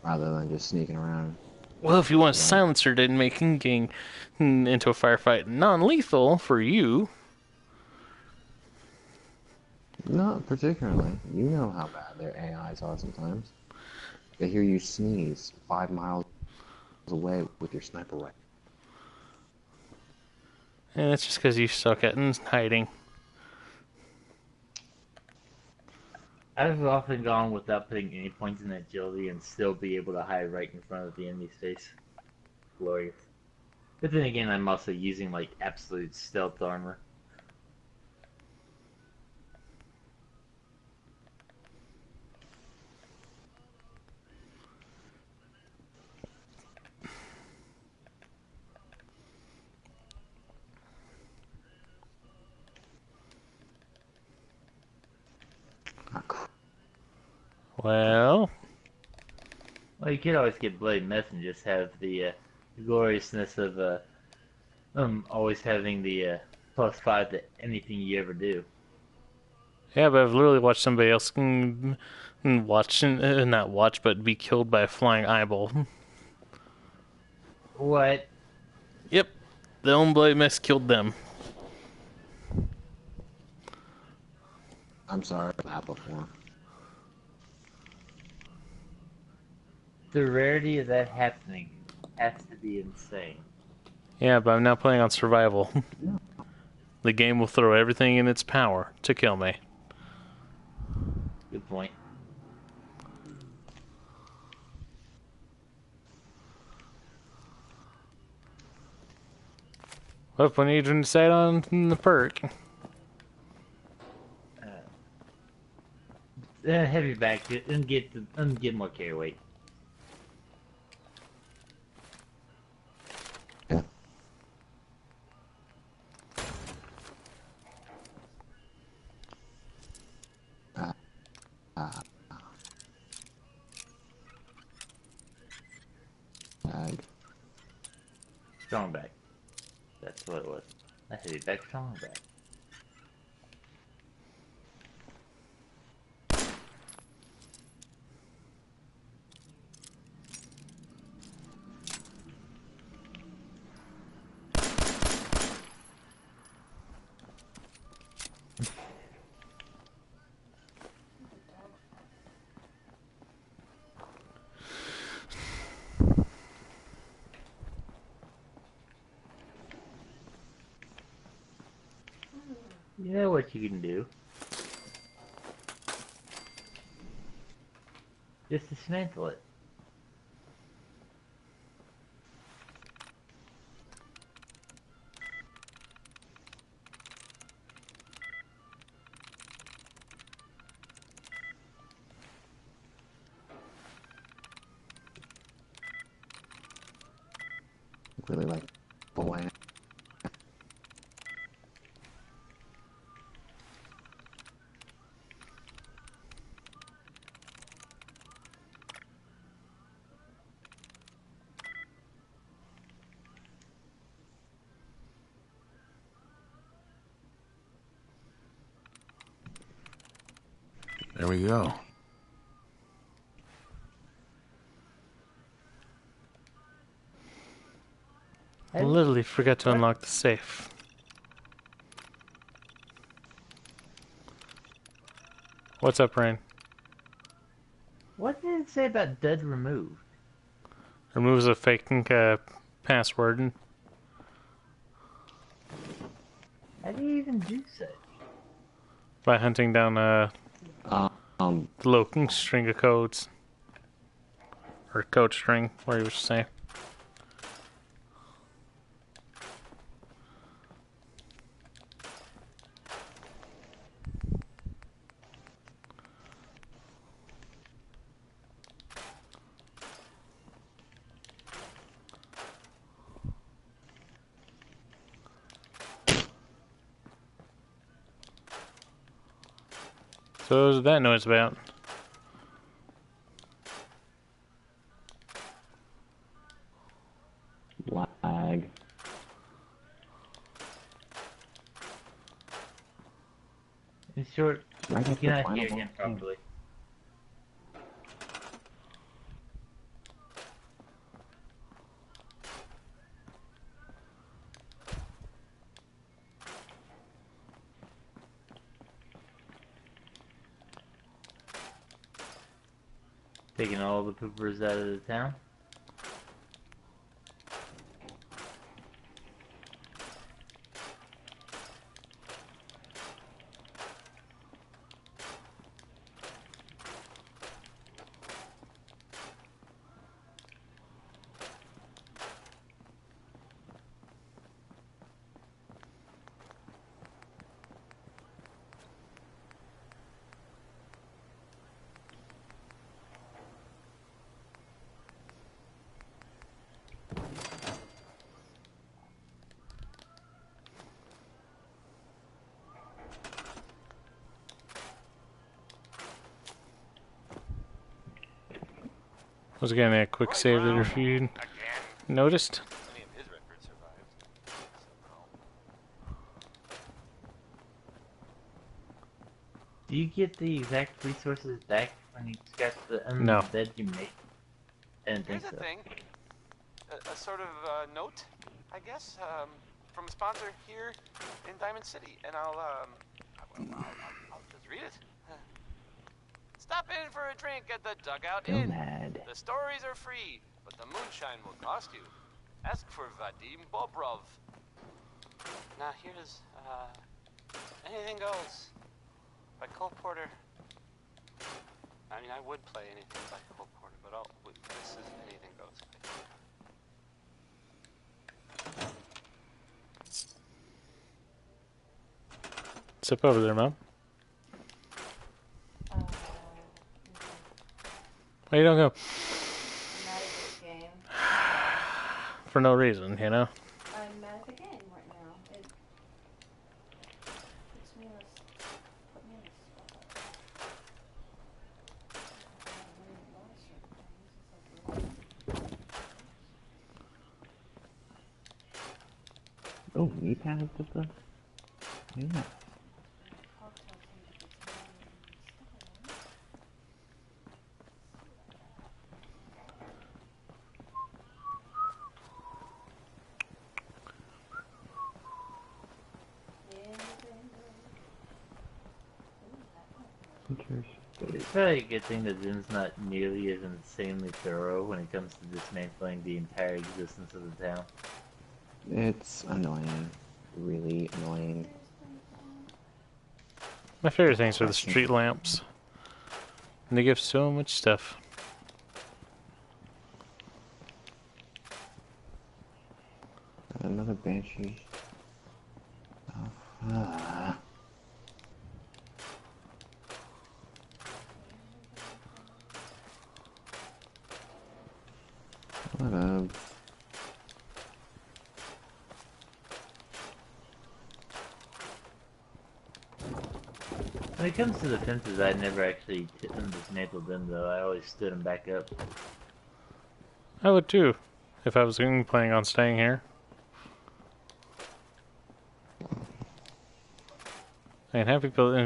rather than just sneaking around. Well, if you want a silencer, then making getting into a firefight non-lethal for you. Not particularly. You know how bad their AIs are sometimes. They hear you sneeze 5 miles away with your sniper rifle. And that's just because you suck at hiding. I've often gone without putting any points in agility and still be able to hide right in front of the enemy's face. Glorious. But then again, I'm also using like absolute stealth armor. Well, you could always get Bloody Mess and just have the gloriousness of always having the +5 to anything you ever do. yeah, but I've literally watched somebody else not watch, but be killed by a flying eyeball. What? Yep, the own Bloody Mess killed them. I'm sorry for that before. The rarity of that happening has to be insane. Yeah, but I'm now playing on survival. The game will throw everything in its power to kill me. Good point. What when you decide on the perk? Heavy back and get more carry weight. Yeah. Strong back. That's what it was. A heavy back, strong back. You know what you can do? Just dismantle it. Really like boy. There we go. I literally forgot to unlock the safe. What's up, Rain? What did it say about dead removed? Removes a fake password. How do you even do such? By hunting down the local string of codes. Or code string, whatever you say. So what was that noise about? Lag. In short, Right you after cannot Final hear him Fantasy. properly. Taking all the poopers out of the town. Was getting a quick save there if you noticed. Many of his records survived. Do you get the exact resources back when you scratch the No. bed you make? I didn't think Here's so. the thing. A sort of note, I guess, from a sponsor here in Diamond City, and I'll just read it. Stop in for a drink at the Dugout Inn. Nomad. The stories are free, but the moonshine will cost you. Ask for Vadim Bobrov. Now here's Anything Goes by Cole Porter. I mean, I would play anything by Cole Porter, but this is Anything Goes. Sip over there, Mom. Why you don't go? I'm mad at this game. For no reason, you know? I'm mad at the game right now. It puts me in a put me in a spot. Oh, knee pads with the. Yeah. It's probably a good thing that Zin's not nearly as insanely thorough when it comes to dismantling the entire existence of the town. It's annoying. Really annoying. My favorite things are the street lamps. And they give so much stuff. Another banshee. Oh, what up? When it comes to the fences, I never actually dismantled them though. I always stood them back up. I would too, if I was planning on staying here. And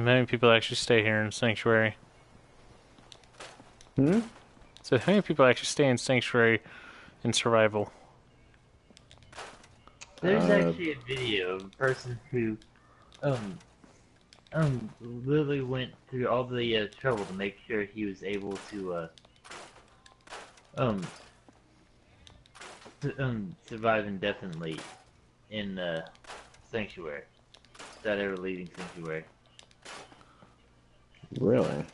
many people actually stay here in Sanctuary. Hmm? So how many people actually stay in Sanctuary in survival? There's actually a video of a person who, literally went through all the trouble to make sure he was able to, survive indefinitely in Sanctuary, without ever leaving Sanctuary. Really?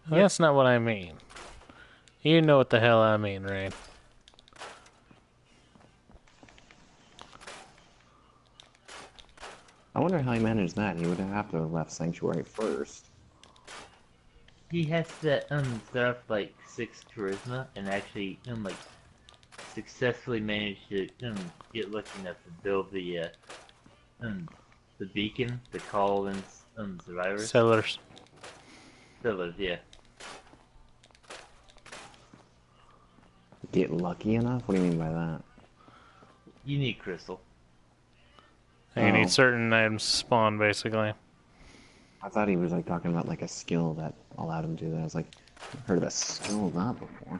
That's not what I mean. You know what the hell I mean, right? I wonder how he managed that. He would have to have left Sanctuary first. He has to start off like 6 charisma and actually successfully managed to get lucky enough to build the beacon to call in survivors. Settlers. Settlers, yeah. Get lucky enough? What do you mean by that? You need crystal. And you need certain items to spawn, basically. I thought he was like talking about like a skill that allowed him to do that. I was like, I've heard of a skill of that before.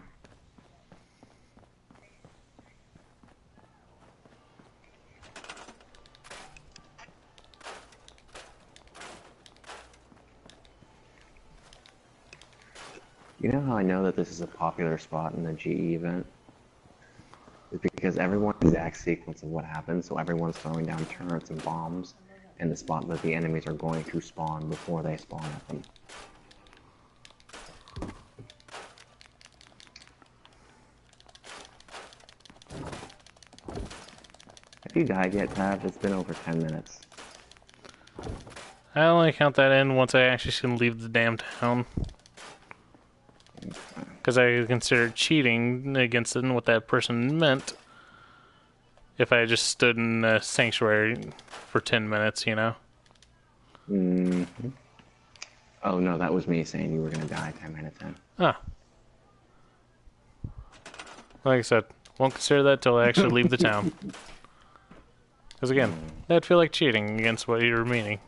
You know how I know that this is a popular spot in the GE event? It's because everyone's exact sequence of what happens, so everyone's throwing down turrets and bombs in the spot that the enemies are going to spawn before they spawn at them. If you died yet, Tav, it's been over 10 minutes. I only count that in once I actually can leave the damn town. Because I consider cheating against it and what that person meant if I just stood in a sanctuary for 10 minutes, you know? Mm-hmm. Oh no, that was me saying you were going to die 10 minutes in. Ah. Like I said, won't consider that till I actually leave the town. Because again, that'd feel like cheating against what you were meaning.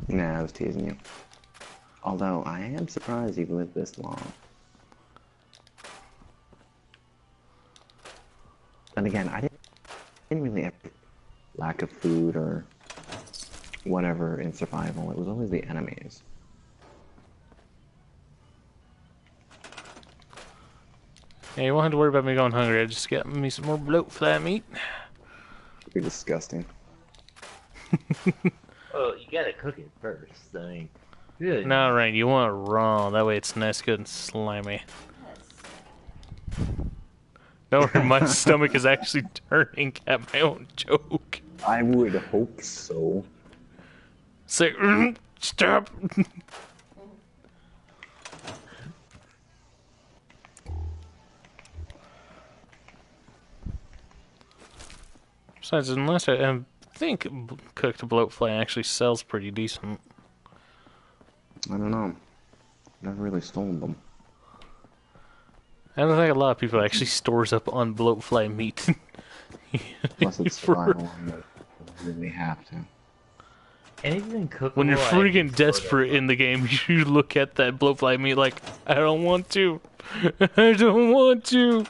Nah, I was teasing you. Although, I am surprised you've lived this long. And again, I didn't really have lack of food or whatever in survival. It was always the enemies. Yeah, you won't have to worry about me going hungry. I just get me some more bloatfly meat. You're disgusting. Well, you gotta cook it first. I mean, really. No, right, you want it raw. That way it's nice, good, and slimy. Don't worry, my stomach is actually turning at my own joke. I would hope so. Say, stop! Besides, unless I think cooked bloatfly actually sells pretty decent. I don't know. Never really stole them. I don't think a lot of people actually stores up on bloatfly meat. Plus it's survival and you really have to. Anything cookable. When you're freaking desperate in the game, you look at that bloatfly meat like, I don't want to. I don't want to.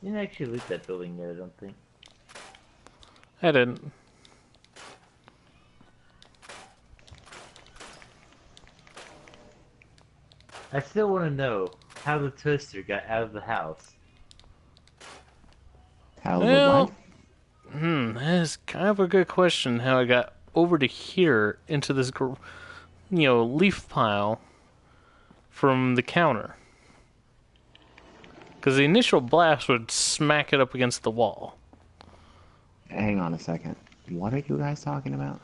You didn't actually loot that building yet, I don't think. I didn't. I still want to know how the toaster got out of the house. How well, that is kind of a good question. How I got over to here into this, leaf pile from the counter. Because the initial blast would smack it up against the wall. Hang on a second. What are you guys talking about?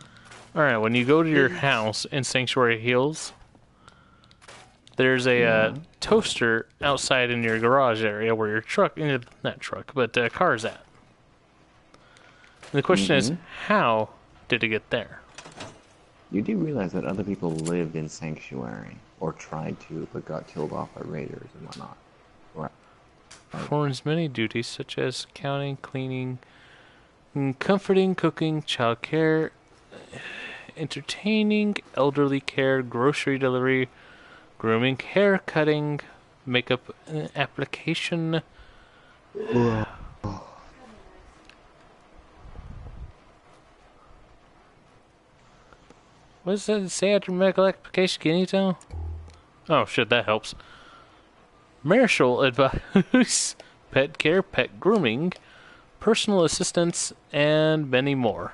Alright, when you go to your house in Sanctuary Hills, there's a toaster outside in your garage area where your truck, not truck, but car's at. And the question is, how did it get there? You do realize that other people lived in Sanctuary, or tried to, but got killed off by raiders and whatnot. Right. Performs many duties such as counting, cleaning, comforting, cooking, child care, entertaining, elderly care, grocery delivery, grooming, hair cutting, makeup application. What does that say after medical application? Can you tell? Oh shit, that helps. Marital advice, pet care, pet grooming, personal assistance, and many more.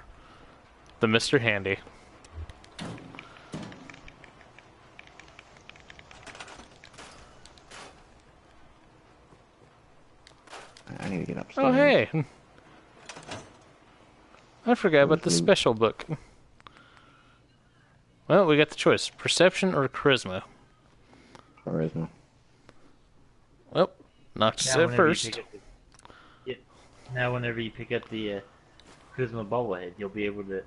The Mr. Handy. I need to get upstairs. Oh, hey! I forgot about the special book. Well, we got the choice. Perception or Charisma? Charisma. Well, Noctis at first. Now whenever you pick up the Charisma bobblehead, you'll be able to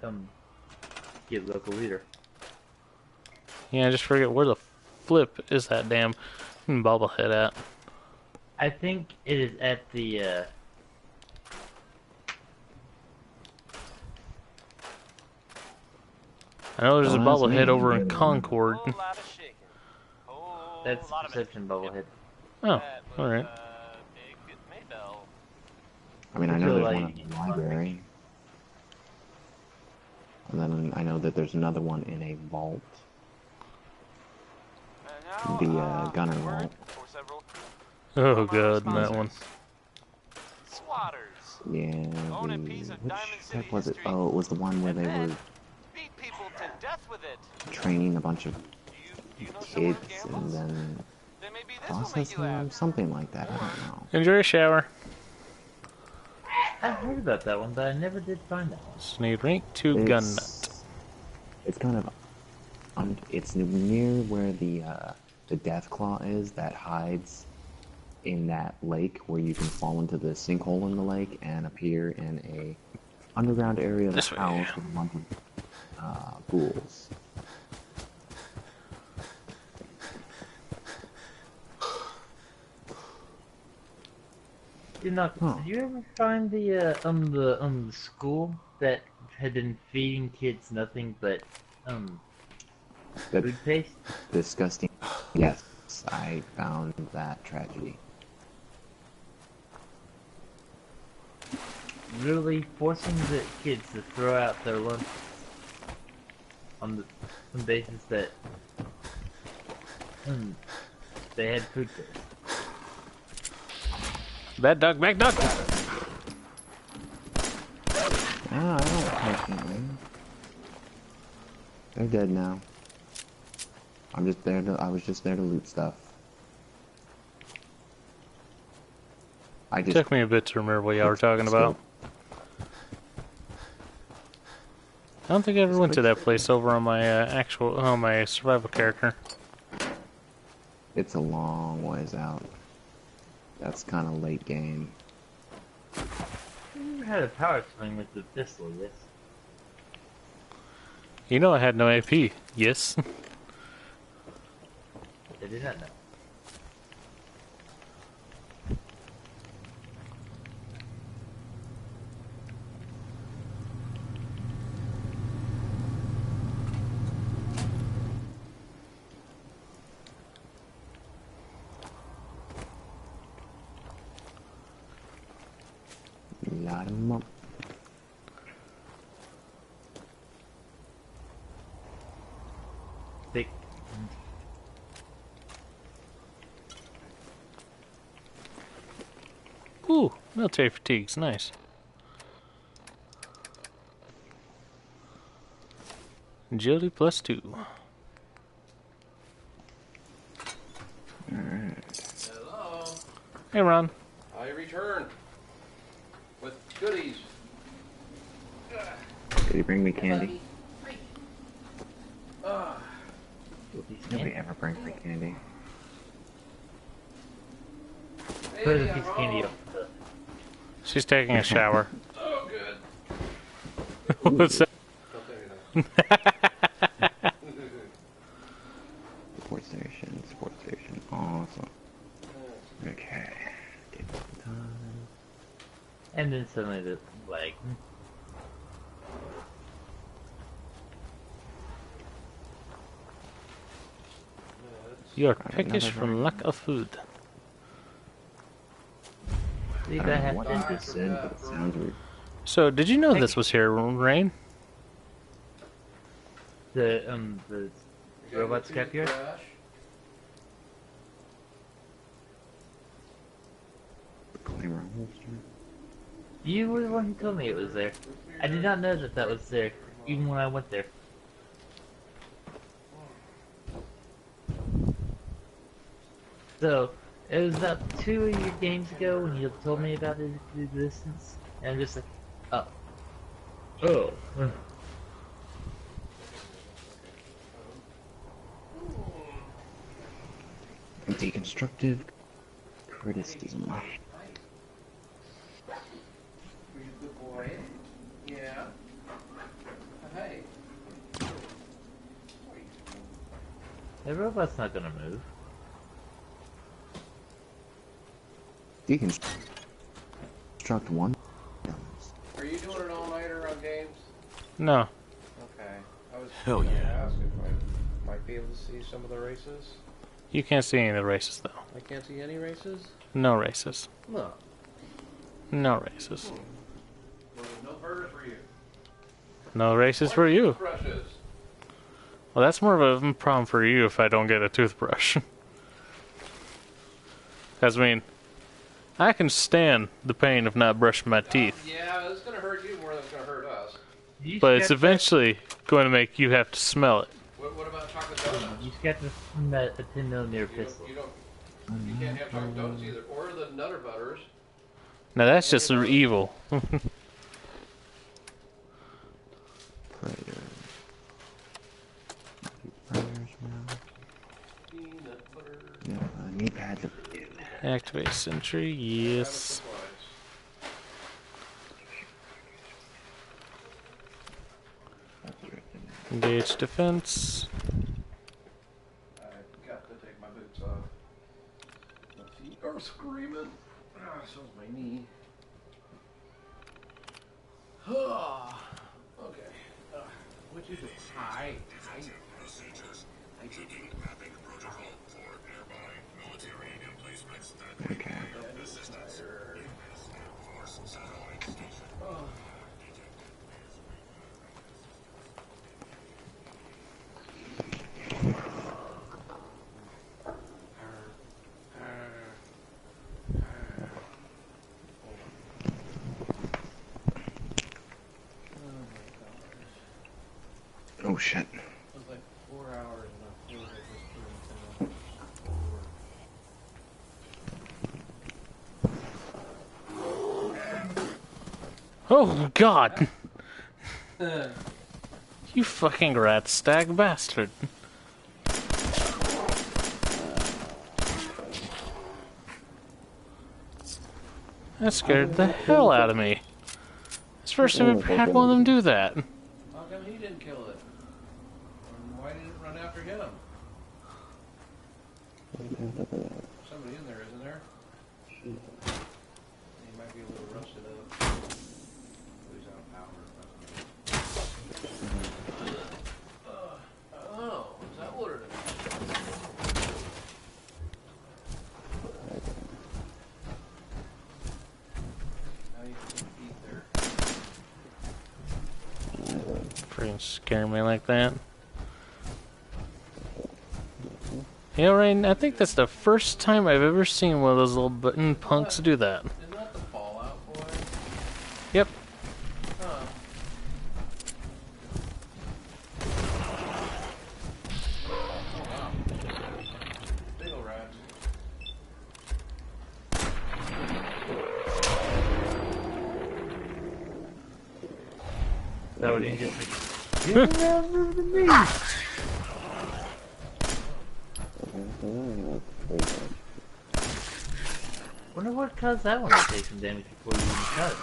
get local leader. Yeah, I just forget where the flip is that damn bobblehead at. I think it is at the I know there's a bobblehead over in Concord. That's the Perception bobblehead. Oh, alright. I mean, I know there's one in the library. And then I know that there's another one in a vault. The gunner vault. Oh god, that one. Yeah, which heck was it? Oh, it was the one where they were training a bunch of kids and then processing them, something like that, I don't know. Enjoy a shower. I heard about that one, but I never did find that one. Just need rank 2 gun nut. It's kind of, it's near where the death claw is that hides in that lake where you can fall into the sinkhole in the lake and appear in a underground area of the house with a bunch of ghouls. Did you ever find the school that had been feeding kids nothing but food paste? Disgusting. Yes, I found that tragedy. Really forcing the kids to throw out their lunch on the basis that they had food paste. Bad dog, back dog. I don't personally. They're dead now. I was just there to loot stuff. Took me a bit to remember what y'all were talking about. I don't think I ever went to that place over on my my survival character. It's a long ways out. That's kind of late game. You never had a power swing with the pistol, yes? You know I had no AP, yes. I did not know. Light 'em up. Thick. Ooh, military fatigues, nice. Agility +2. Alright. Hello. Hey, Ron. I return with goodies. Did he bring me candy? Ah. Nobody ever brings me candy. Put a piece of candy up. She's taking a shower. Oh, good. What's that? Support station, awesome. Okay. And then suddenly the lag. You are peckish from lack of food. I don't know what I just said, but it sounds weird. So, did you know this was here, Rain? The robot scrapyard? Claymore holster. You were the one who told me it was there. I did not know that was there, even when I went there. So, it was about 2 of your games ago when you told me about the existence, and I'm just like, oh. Oh. Deconstructive criticism. Good boy. Yeah. Hey. The robot's not gonna move. Deconstruct one. Are you doing an all-nighter on games? No. Okay. I was Hell gonna yeah. ask if I might be able to see some of the races. You can't see any of the races, though. I can't see any races? No races. No. No races. Well, no burgers for you. No races for you. Brushes. Well, that's more of a problem for you if I don't get a toothbrush. Because, I mean, I can stand the pain of not brushing my teeth. Yeah, it's going to hurt you more than it's going to hurt us. But it's eventually going to make you have to smell it. What about chocolate donuts? You just got a 10mm pistol. You can't have chocolate donuts either. Or the Nutter Butters. Now that's just evil. Knee pads of the dude. Activate sentry, yes. Engage defense. I've got to take my boots off. My feet are screaming. So's my knee. Okay. What you doing? Hi. Okay. Oh shit. It was like 4 hours and I flew just Oh god! You fucking rat stag bastard. That scared the hell out of me. It's the first time I've ever had one of them do that. How come he didn't kill it? Or why didn't it run after him? Somebody in there, isn't there? He might be a little rusted up. He's out of power. Oh, is that what it is? Now you can eat there. Freaking scare me like that. You know, Rain, I think that's the first time I've ever seen one of those little button punks do that. Isn't that the Fallout boy? Yep. Huh. Wow. Big ol' rats. That would just like, get over to me. Wonder what caused that one to take some damage before you even cut.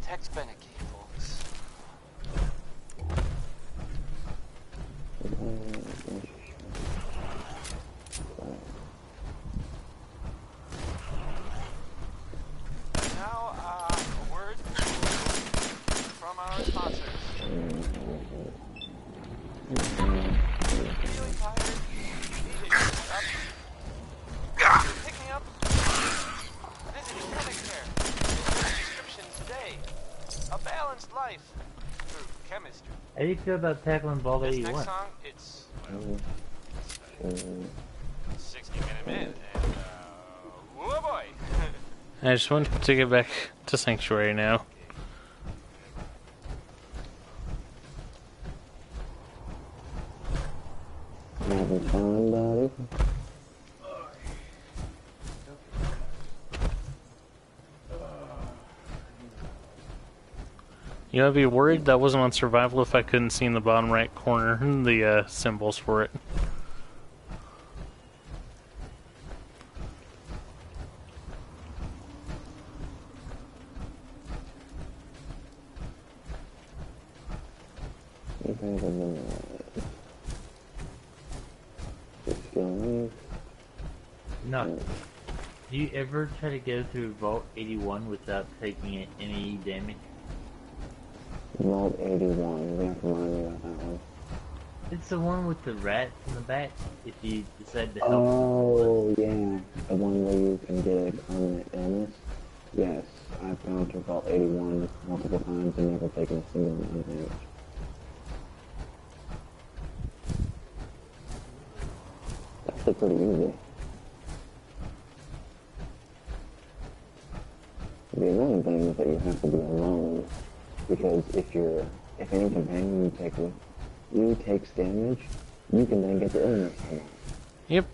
Tex Beneke, folks. Now, a word from our sponsors. Feeling tired? Need to up? Pick me up? Visit Clinic Care. Prescription today. A balanced life through chemistry. How do you feel about tackling ball This 81? next song, it's 60-minute man, and whoa boy. I just want to get back to Sanctuary now. Having fun, buddy? You know, I'd be worried that wasn't on survival if I couldn't see in the bottom right corner the symbols for it. No. Do you ever try to go through Vault 81 without taking any damage? Vault 81, you have to remind me about that one. It's the one with the rats in the back. If you decide to help. Oh, yeah. The one where you can get a permanent illness? Yes, I've gone through Vault 81 multiple times and never taken a single amount of damage. That's actually pretty easy. The annoying thing is that you have to be alone, because if any companion you take with you takes damage, you can then get the illness from it. Yep.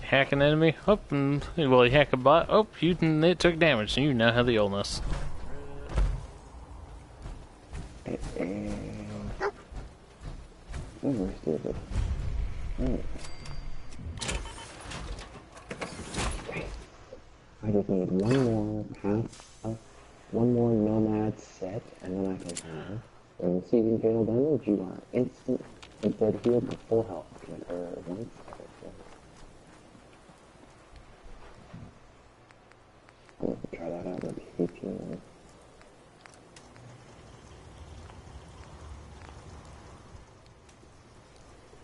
Hack an enemy, and well, you hack a bot, it took damage, so you now have the illness. We're stupid. Alright. I just need one more nomad set, and then I can have. When receiving fatal damage, you are instant instead healed to full health. Can occur once every 4 minutes. I'm gonna try that out with the 18 one.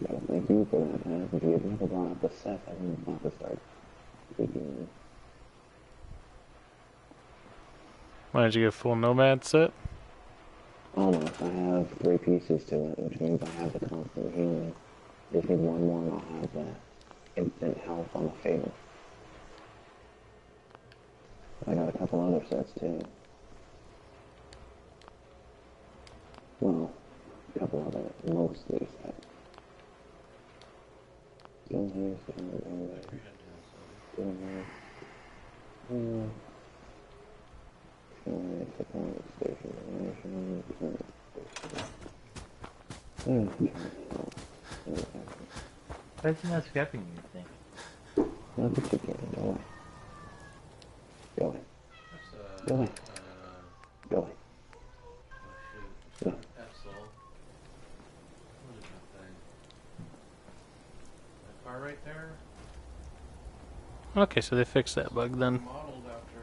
Gotta thank you for that, man. If you had never brought up the set, I wouldn't have thought to start speaking. Why did you get a full nomad set? Almost. I have 3 pieces to it, which means I have the constant healing. Just need one more and I'll have that instant health on the fatal. I got a couple other sets too. Well, a couple other mostly sets. Still here, still there. Still here. Why is he not scrapping anything? Not that you can. Go away. Go away. Go away. Go away. No. Car right there. Okay, so they fixed that bug then. Modeled after.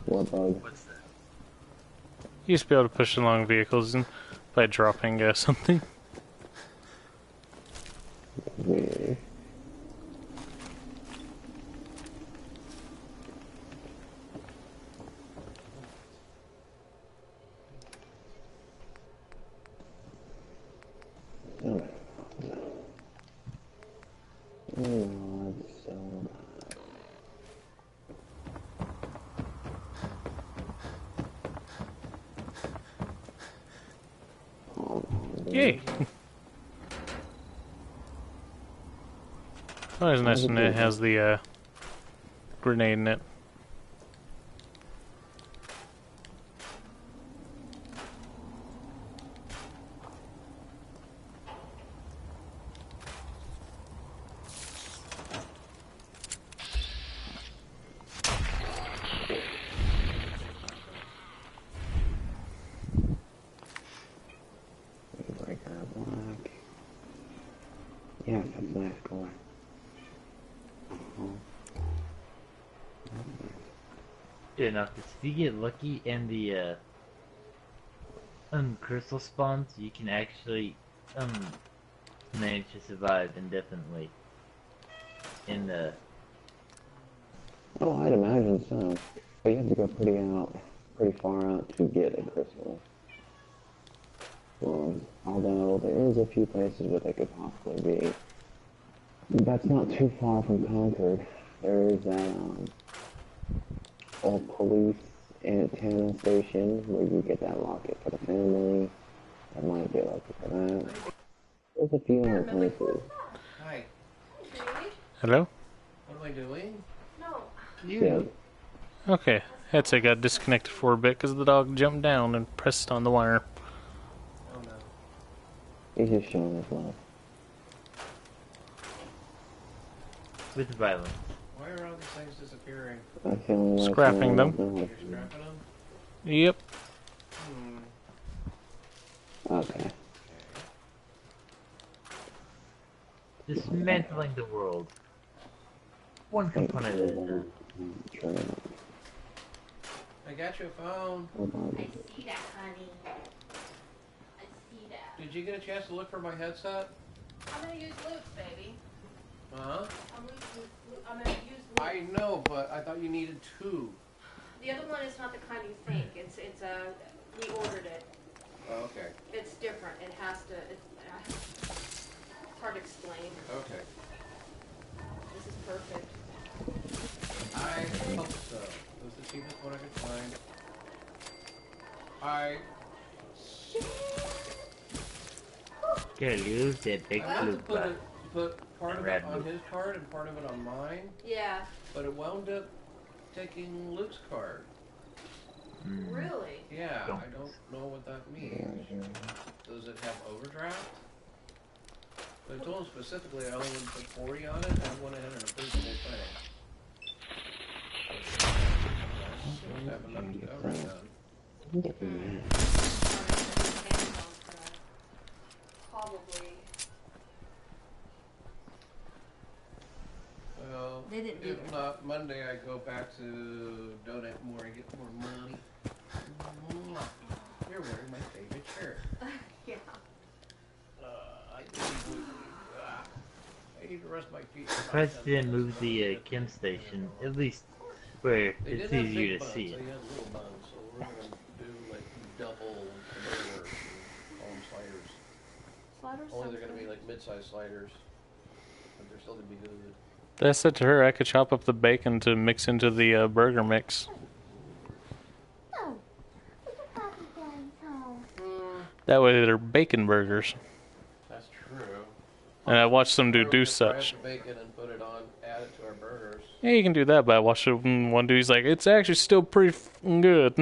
What bug? What's that? You used to be able to push along vehicles and by dropping something. Weird. Yay! Always nice when it has the grenade in it. Yeah, that's nice color. Yeah, now, if you get lucky and the crystal spawns, you can actually manage to survive indefinitely in the. Oh, I'd imagine so. But you have to go pretty far out to get a crystal. Although there is a few places where they could possibly be. That's not too far from Concord. There is that old police antenna station where you get that locket for the family. I might get lucky for that. There's a few other places. Hi. Hello? What am I doing? No. Yeah. Okay, headset got disconnected for a bit because the dog jumped down and pressed on the wire. Oh no. He's just showing his love. With violence. Why are all these things disappearing? I feel like Scrapping them. You're scrapping them? Yep. Okay. Dismantling the world. One component at a time. I got you a phone. I see that, honey. I see that. Did you get a chance to look for my headset? I'm gonna use Luke's, baby. Huh? I'm gonna use Luke's. I know, but I thought you needed 2. The other one is not the kind you think. It's we ordered it. Oh, okay. It's different. It has to. It's hard to explain. Okay. This is perfect. I hope so. It was the cheapest one I could find. Gotta use that big I wanted to blue put part of it on his card and part of it on mine. Yeah. But it wound up taking Luke's card. Really? Yeah, I don't know what that means. does it have overdraft? But I told him specifically I only would put 40 on it, and I went ahead and approved the whole thing. Have enough to cover it done. Probably. Well, They didn't do if that. not, Monday I go back to donate more and get more money. You're wearing my favorite shirt. Yeah. I need to rest my feet. Surprised they didn't move the Kim station, at least where They it's did have easier big to buns, see so it. you had little buns, so we're gonna do like double burgers and call them sliders. Sliders Only sounds they're gonna good. be like mid-sized sliders, but they're still gonna be good. I said to her I could chop up the bacon to mix into the burger mix. That way they're bacon burgers. That's true. And I watched them do Or we could fry up such. the bacon and put it on, add it to our burgers. Yeah, you can do that, but I watched one dude, he's like, it's actually still pretty f***ing good.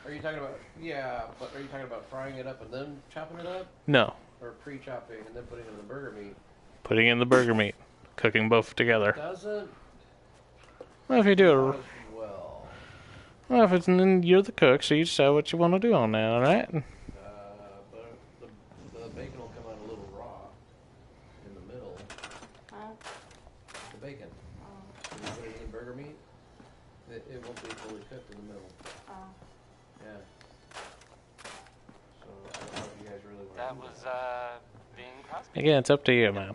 Are you talking about, yeah, but are you talking about frying it up and then chopping it up? No. Or pre-chopping and then putting it in the burger meat? Putting in the burger meat. Cooking both together. Doesn't Well, if you do not it... as well. Well, if it's, then you're the cook, so you decide what you want to do on that, alright? But the bacon will come out a little raw in the middle. Huh? The bacon. When you put it in burger meat, it won't be fully cooked in the middle. Oh. Yeah. So I don't know if you guys really want That to do was being Cosby. Again, it's up to you, man.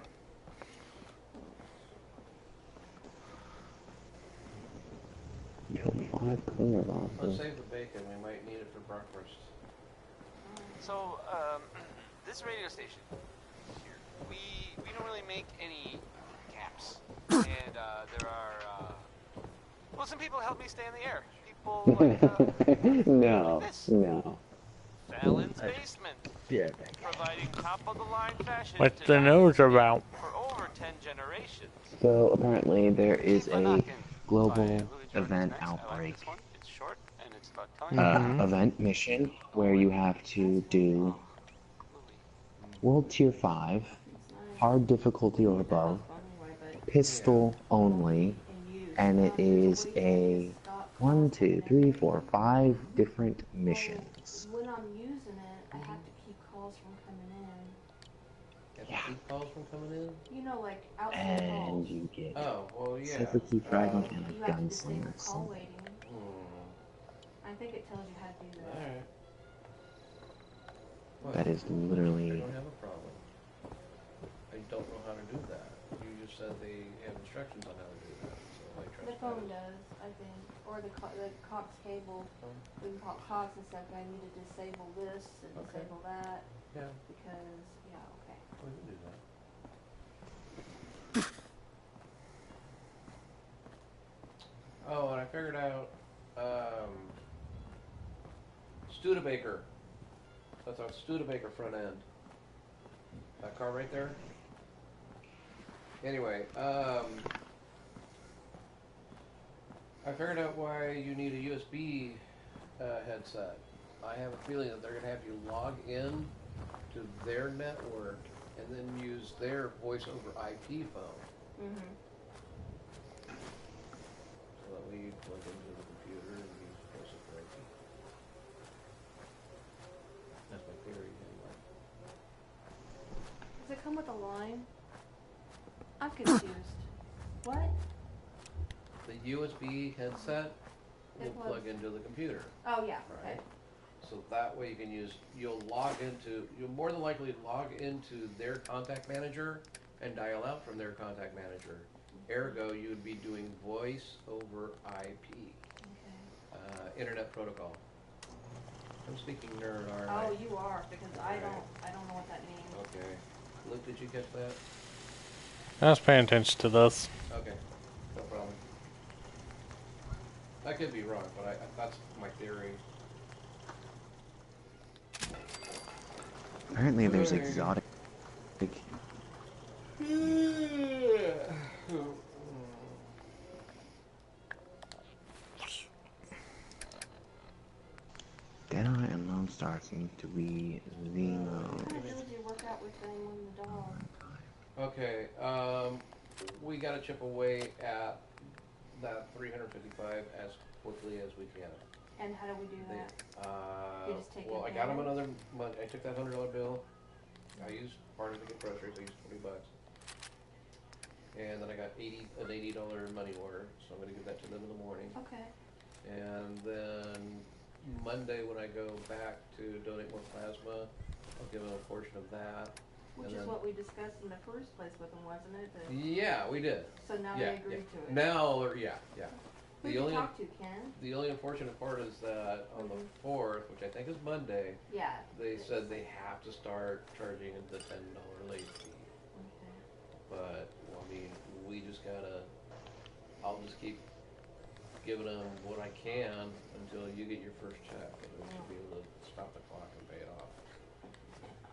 You killed 5 cleaner Let's bosses. save the bacon. We might need it for breakfast. So, this radio station here, we don't really make any caps, and there are well, some people help me stay in the air. People like No, no. Fallon's Basement, Yeah. providing top of the line fashion What's to the news about? for over 10 generations. So apparently there is a by global Willie Jordan event Next. I like outbreak. this one. It's short and it's about telling Event mission where you have to do World Tier 5, hard difficulty or above, pistol only, and it is a 1, 2, 3, 4, 5 different missions. When I'm using it, I have to keep calls from coming in. Have to keep calls from coming in? You know, like outside And calls. you get Oh, well, yeah. separate key fragment and You a have to disable gunslinger. call So waiting. I think it tells you how to do that. Alright. that is I literally don't have a problem. I don't know how to do that. You just said they have instructions on how to do that, so I trust The phone does, I think, or the Cox cable. We can call Cox and say, okay, I need to disable this and Okay. disable that. Yeah. Because, yeah, okay. We can do that. Oh, and I figured out, Studebaker. That's our Studebaker front end. That car right there. Anyway, I figured out why you need a USB headset. I have a feeling that they're going to have you log in to their network and then use their voice over IP phone. Mm-hmm. So that we plug into the computer and use voice over IP. That's my theory anyway. Does it come with a line? I'm confused. What? The USB headset will It was- plug into the computer. Oh, yeah, Right. okay. So that way you can you'll more than likely log into their contact manager and dial out from their contact manager. Ergo, you would be doing voice over IP, internet protocol. I'm speaking nerd, aren't I? Oh, you are, because I don't know what that means. Okay. Luke, did you catch that? I was paying attention to this. Okay, no problem. I could be wrong, but that's my theory. apparently there's exotic. Dead Eye Unknown starting to be Zemo. What kind of did you work out with them and the dog? Okay, we gotta chip away at that 355 as quickly as we can. And how do we do that? You just take Well, it I got him down? another money. I took that $100 bill. I used part of it to get groceries. I used $20. And then I got an $80 money order, so I'm gonna give that to them in the morning. Okay. And then Monday when I go back to donate more plasma, I'll give them a portion of that. Which and is then, what we discussed in the first place with them, wasn't it? The- Yeah, we did. So now Yeah, they agreed yeah. to it. Now, yeah. Who did you talk to, Ken? The only unfortunate part is that on the 4th, which I think is Monday, Yeah. they said they have to start charging the $10 late fee. Okay. But, well, I mean, we just gotta, I'll just keep giving them what I can until you get your first check, and we should be able to stop the clock and pay it off.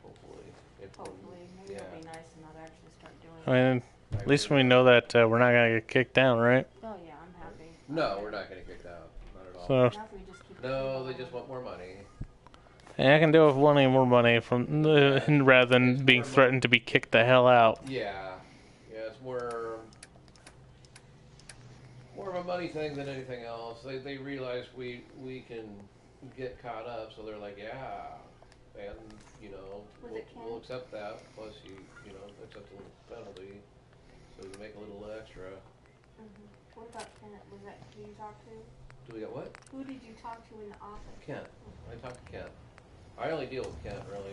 Hopefully. Hopefully. Maybe it'll be nice and not actually start doing I mean, at least we know that we're not gonna get kicked down, right? Oh yeah, I'm happy. No, we're not getting kicked out. Not at all. So- Now if we just keep No, they just want more money. And I can deal with wanting more money from rather than being threatened to be kicked the hell out. Yeah. Yeah, it's more of a money thing than anything else. They realize we can get caught up, so they're like, yeah, and we'll accept that. Plus, you accept a little penalty, so you make a little extra. What about Kent? Was that who you talked to? Do we got what? Who did you talk to in the office? Kent. I talked to Kent. I only deal with Kent, really.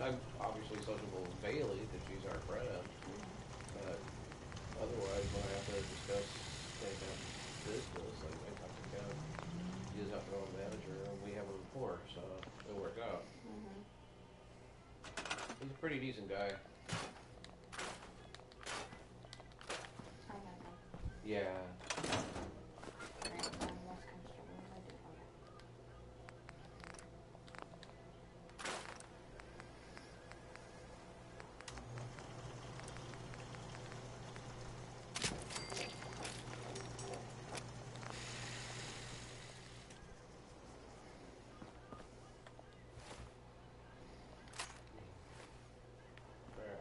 I'm obviously sociable with Bailey because she's our friend. But otherwise, when I have to discuss any kind of business, I talk to Kent. He's our own manager, and we have a rapport, so it worked out. He's a pretty decent guy. Yeah.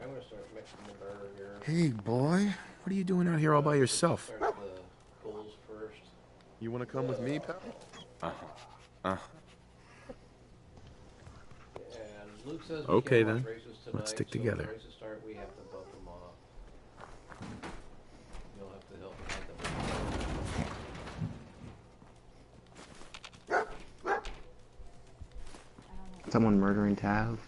I'm gonna start mixing the burger here. Hey, boy. What are you doing out here all by yourself? Start the coals first. You want to come with me, pal? And Luke says we Okay, can't watch then. races tonight, Let's stick so when together. the races start, we have to bump them off. You'll have to help guide them. Someone murdering Tav?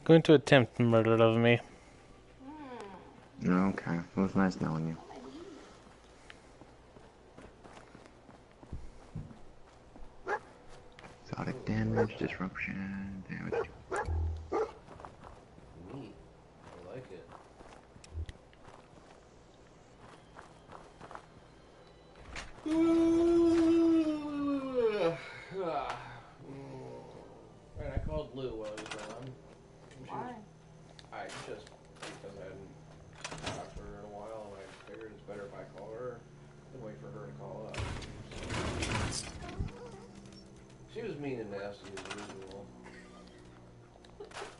Going to attempt murder of me. Okay, it was nice knowing you. Exotic damage, disruption, damage. Neat. I like it. And I called Lou while he was gone. Why? Because I hadn't talked to her in a while, and I figured it's better if I call her than wait for her to call up. She was mean and nasty as usual.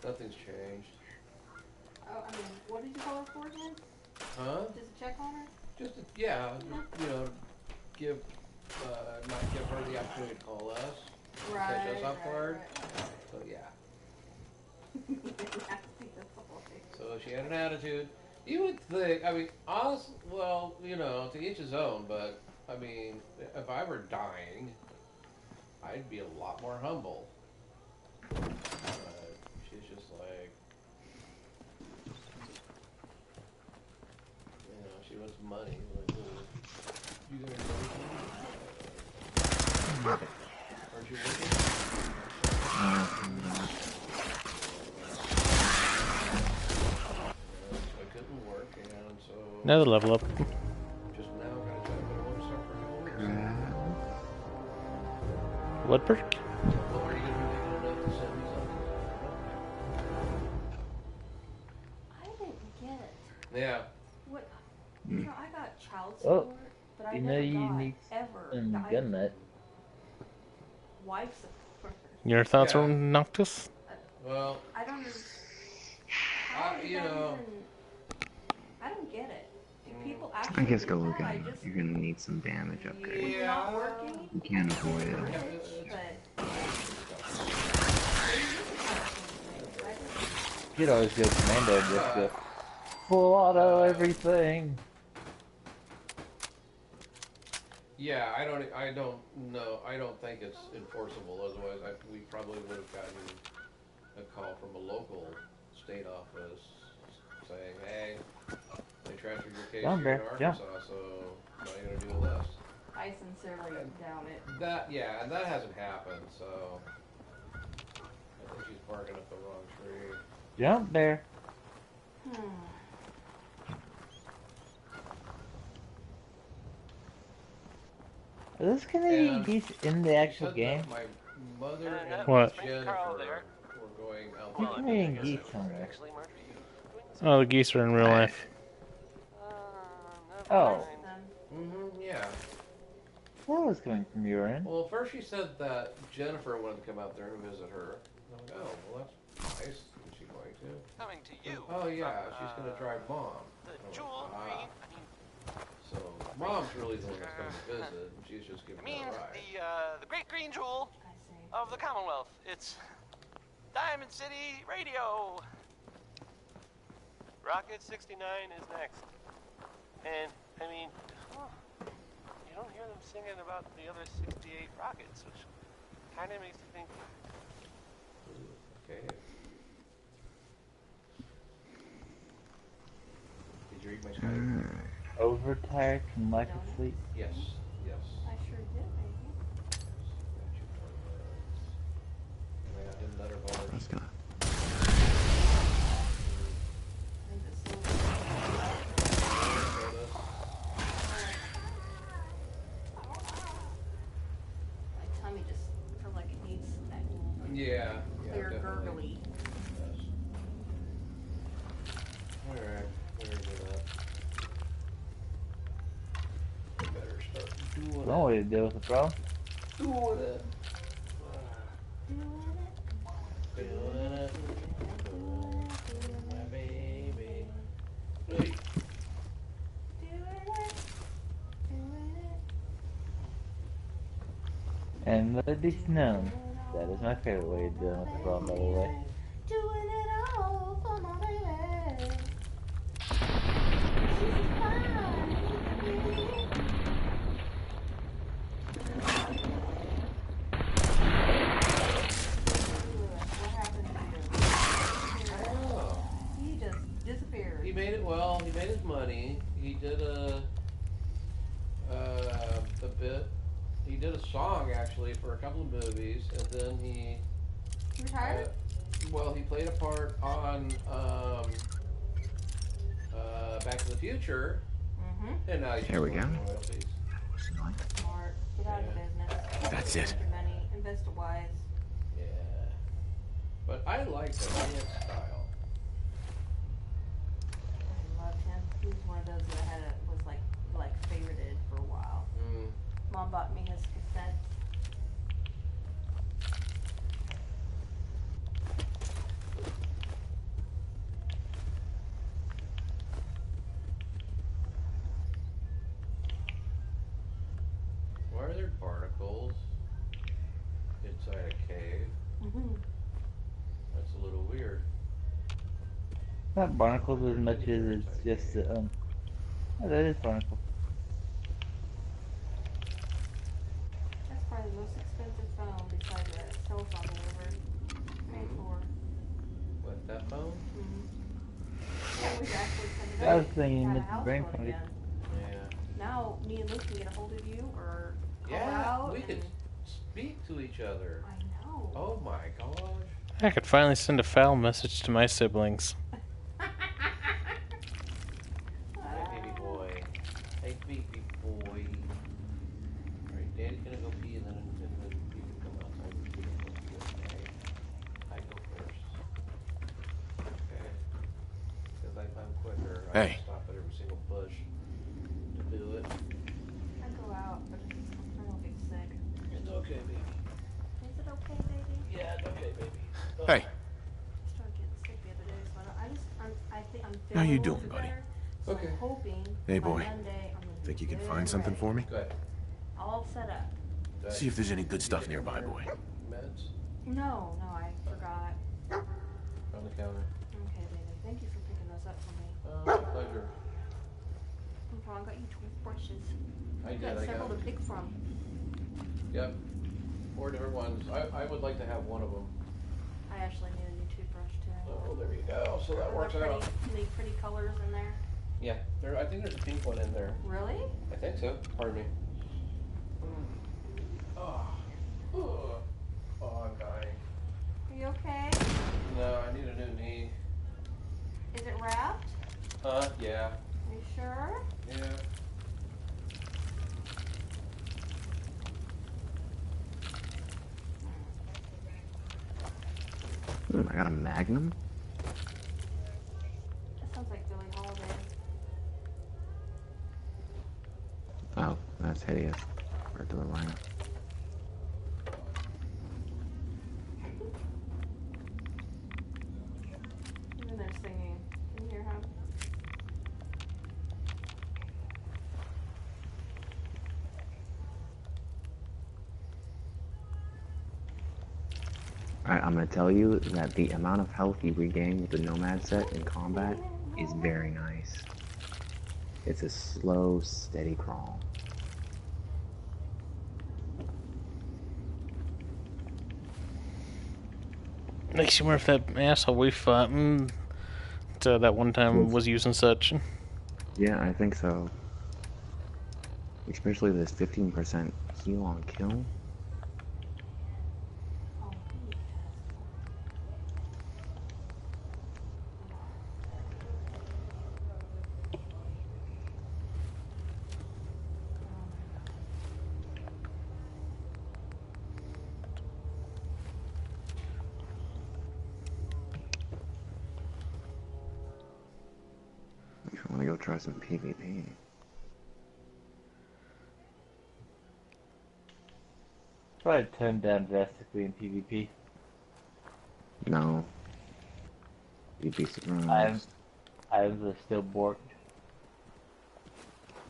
Nothing's changed. Oh, I mean, what did you call her for again? Huh? Just to check on her? Just to, give not give her the opportunity to call us, catch us off guard. So yeah. So she had an attitude. You would think, honestly, well, to each his own, but, if I were dying, I'd be a lot more humble. But she's just like, she wants money. Like, oh, you gonna go with me? Aren't you working? Another level up. Just now, gotta try to put a little stuff for What perk? Are you gonna be making enough to send me something? I didn't get it. Yeah. What? I got child Oh, support, but I you never know you got need ever. some the gun nut. wife support. Your thoughts Yeah. on Noctis? Well, I don't understand. How does you that know, even... I don't get it. Do people I actually guess do go look that? at it. You're gonna need some damage upgrade. When you're not working, You can't avoid it. but... You could always go commando and just go full auto everything. yeah, I don't know. I don't think it's enforceable. Otherwise, we probably would have gotten a call from a local state office saying, "Hey, they transferred your case Down here there, to yeah. Arkansas, so what are you gonna do with this?" I sincerely doubt it. And that hasn't happened. So I think she's barking up the wrong tree. Jump there. Are those Canadian And geese in the actual said that game? my mother and What? Jennifer were going out. There's Canadian geese on there. Oh, the geese are in real life. Oh, Yeah. that was coming from your end. Well, first she said that Jennifer wanted to come out there and visit her. I'm like, oh, well, that's nice. Is she going to? Coming to you. Oh, yeah, she's going to drive Mom. The I'm like, jewel green. So, Mom's really the one that's coming to visit, and she's just giving I mean, her a ride. the great green jewel of the Commonwealth. It's Diamond City Radio. Rocket 69 is next. And, I mean, you don't hear them singing about the other 68 rockets, which kind of makes you think. Okay. Did you read my Skype? Overtired from lack of sleep. Yes, yes. I sure did, baby. I didn't let her vote. That's gonna. My tummy just feels like it needs that Yeah. clear definitely. gurgly. Alright, we're gonna do that. We better start doing One way to deal with the problem. Doing it. Doing it. My baby. Hey. And let it be known, that is my favorite way of dealing with the problem, by the way. Doing it all for my baby. He just disappeared. He made it well. He made his money. He did a bit. He did a song actually for a couple of movies, and then he Retired? well, he played a part on Back to the Future, and now he's Here we go. royalties. Smart. Get out of the business. That's it. Spend your money. Invest it wise. Yeah, but I like the dance style. I loved him. He was one of those that was like favorited for a while. Mom bought me his cassette. Why are there barnacles inside a cave? That's a little weird. Not barnacles as much as it's just, oh, that is barnacle. That's probably the most expensive phone besides a cell phone I ever paid for. What, that phone? Yeah, we could actually send it I out. was thinking Had a it's house brain phone funny. again. Yeah. Now, me and Luke can get a hold of you or call Yeah, out. we and could speak to each other. I know. Oh my gosh. I could finally send a foul message to my siblings. Hey, baby boy. Hey, baby boy. Alright, Daddy's gonna go pee and then you can come outside and pee. Okay? I go first. Okay? Because I'm quicker. I Hey. stop at every single bush to do it. I go out, but I don't get sick. It's okay, baby. Hey, Started getting sick the other day, so I think I'm how feeling you a little doing, bit buddy? better. So Okay. I'm hoping Hey, by boy. Monday I'm gonna Think be you can good find and something ready. for me? Good. All set up. See if there's any good stuff nearby, boy. Meds No, I forgot. on the counter. Okay, baby. Thank you for picking those up for me. My pleasure. No problem. I got you toothbrushes. I You did, got I several got- to pick from. Yep. 4 different ones. I would like to have one of them. I actually need a new toothbrush too. Oh, there you go. So that Are works there out. pretty colors in there? Yeah. I think there's a pink one in there. Really? I think so. Pardon me. Oh, I'm dying. Are you okay? No, I need a new knee. Is it wrapped? Yeah. Are you sure? Yeah. I got a Magnum. That sounds like Billie Holiday. Oh, that's hideous. Right to the lineup. Even they're singing. Can you hear him? Alright, I'm gonna tell you that the amount of health you regain with the Nomad set in combat is very nice. It's a slow, steady crawl. Makes you wonder if that asshole we fought that one time was using such. Yeah, I think so. Especially this 15% heal on kill. I want to go try some PvP. Probably turned down drastically in PvP. No. You'd be surprised. Items are still borked.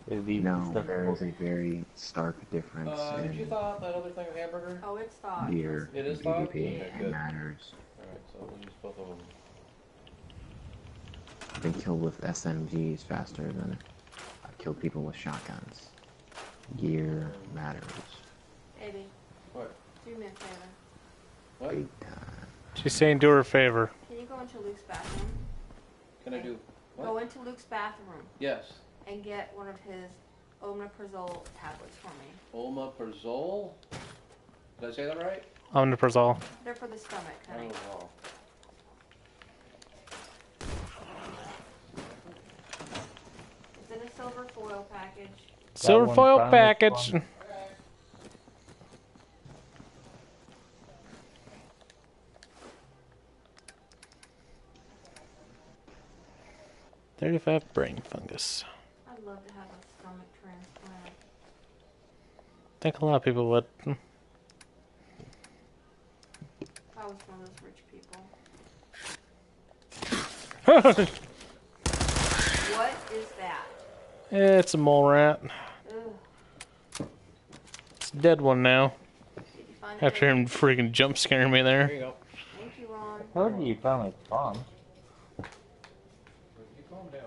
No, there is a very stark difference Did you in thaw out that other thing of hamburger? Oh, it's thawed. gear It is in thawed? PvP. Okay, It good. matters. Alright, so we'll use both of them. I've been killed with SMGs faster than I've killed people with shotguns. Gear matters. Baby. What? Do me a favor. What? Big time. She's saying do her a favor. Can you go into Luke's bathroom? Can I do what? Go into Luke's bathroom Yes. and get one of his omeprazole tablets for me. Omeprazole? Did I say that right? Omeprazole. They're for the stomach, honey. Oh, wow. It's in a silver foil package. Silver one foil promise package. one. 35 brain fungus. I'd love to have a stomach transplant. I think a lot of people would. If I was one of those rich people. What is that? It's a mole rat. Ugh. It's a dead one now. Did you find it? After him freaking jump scaring me There there. you go. Thank you, Ron. How do you finally spawn? You calm down.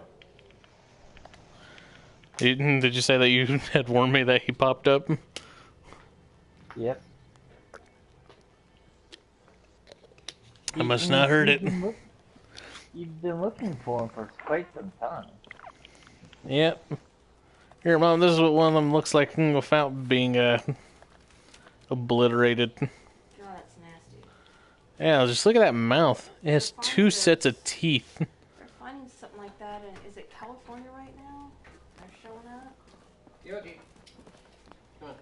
Did you say that you had warned me that he popped up? Yep. I must not heard it. You've been looking for him for quite some time. Yep. Here, Mom, this is what one of them looks like without being obliterated. God, that's nasty. Yeah, just look at that mouth. It has 2 sets of teeth. They're finding something like that in, is it California right now? They're showing up? Yogi. Come on.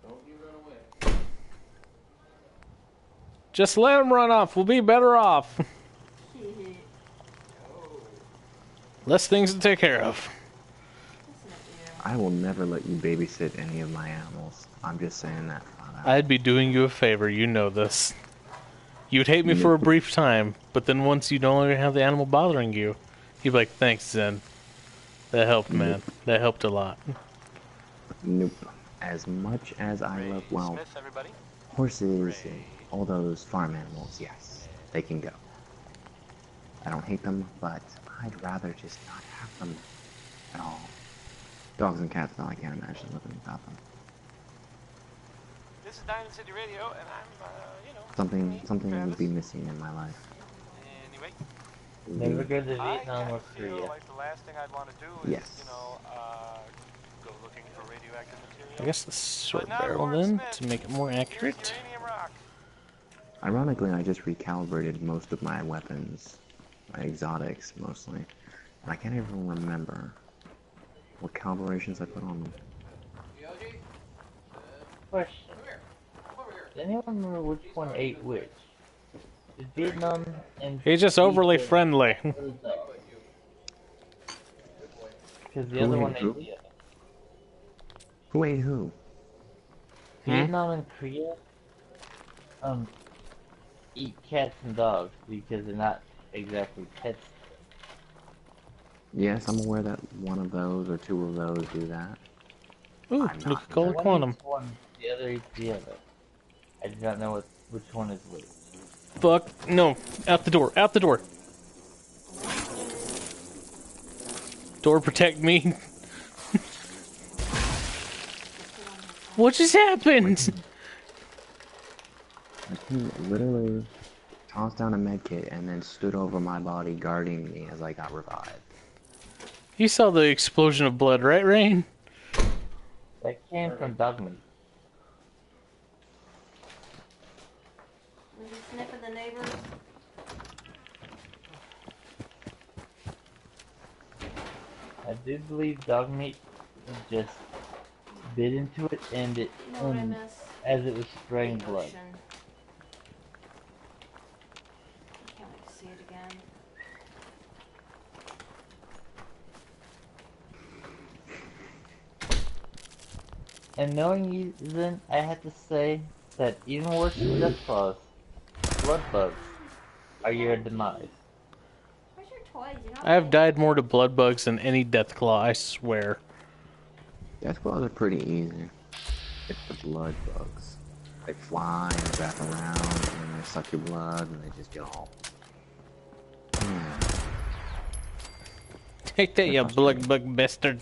Don't you run away. Just let him run off. We'll be better off. Less things to take care of. I will never let you babysit any of my animals. I'm just saying that. I'd be doing you a favor. You know this. You'd hate me for a brief time, but then once you no longer have the animal bothering you, you'd be like, thanks, Zen. That helped, man. That helped a lot. Nope. As much as I love, well, horses and all those farm animals, yes, they can go. I don't hate them, but I'd rather just not have them at all. Dogs and cats, though, I can't imagine living without them. This is Diamond City Radio, and I'm, you know... Something I would be missing in my life. Anyway. Never go to Vietnam or feel Korea. like the last thing I'd want to do is, Yes. you know, go looking for radioactive material. I guess the short barrel then, to make it more accurate. Ironically, I just recalibrated most of my weapons, my exotics mostly, and I can't even remember what calibrations I put on them. Question. Does anyone remember which one ate which? Did Vietnam and... He's just overly friendly. Because the other one ate the other. Who ate who? Vietnam and Korea eat cats and dogs because they're not exactly pets. Yes, I'm aware that one of those or two of those do that. Ooh, Nuka-Cola Quantum. Eats one, the other eats the other. I do not know which one is which. Fuck, no. Out the door, out the door. Door protect me. What just happened? He literally tossed down a medkit and then stood over my body guarding me as I got revived. You saw the explosion of blood, right, Rain? That came from Dogmeat. Was he sniffing the neighbors? I do believe Dogmeat just bit into it and it, You know what I miss? as it was spraying blood. Ocean. I can't wait to see it again. And knowing you, then I have to say that even worse than Deathclaws, blood bugs are your demise. Where's your toys? You're not I have died more to blood bugs than any Deathclaw, I swear. Deathclaws are pretty easy. It's the blood bugs. They fly and wrap around and they suck your blood and they just get all... Take that, you blood bug bastard.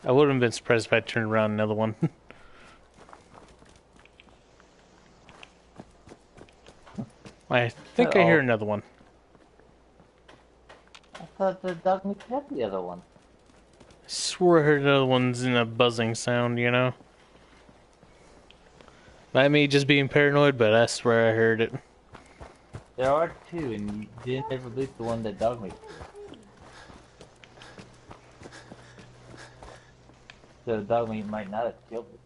I wouldn't have been surprised if I turned around another one. I think I hear another one. I thought the Dogmeat had the other one. I swore I heard another one's in a buzzing sound, you know? Might me just being paranoid, but I swear I heard it. There are two, and you didn't ever loot the one that Dogmeat. So Dogmeat might not have killed it.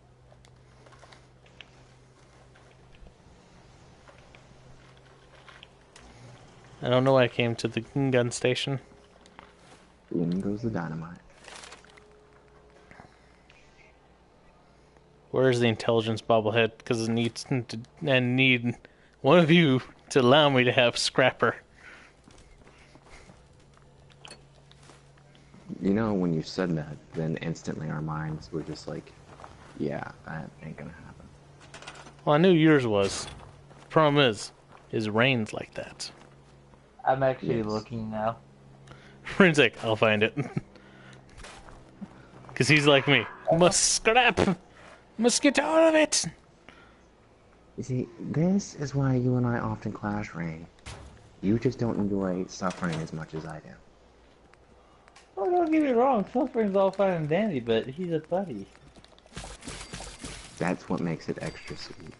I don't know why I came to the gun station. Boom goes the dynamite. Where's the intelligence bobblehead? Because I need one of you to allow me to have Scrapper. You know, when you said that, then instantly our minds were just like, yeah, that ain't gonna happen. Well, I knew yours was. The problem is Rain's like that. I'm actually looking now. Rain's like, I'll find it. Because he's like me. Must scrap! Must get out of it! You see, this is why you and I often clash, Rain. You just don't enjoy suffering as much as I do. Oh, don't get me wrong, suffering's all fine and dandy, but he's a buddy. That's what makes it extra sweet.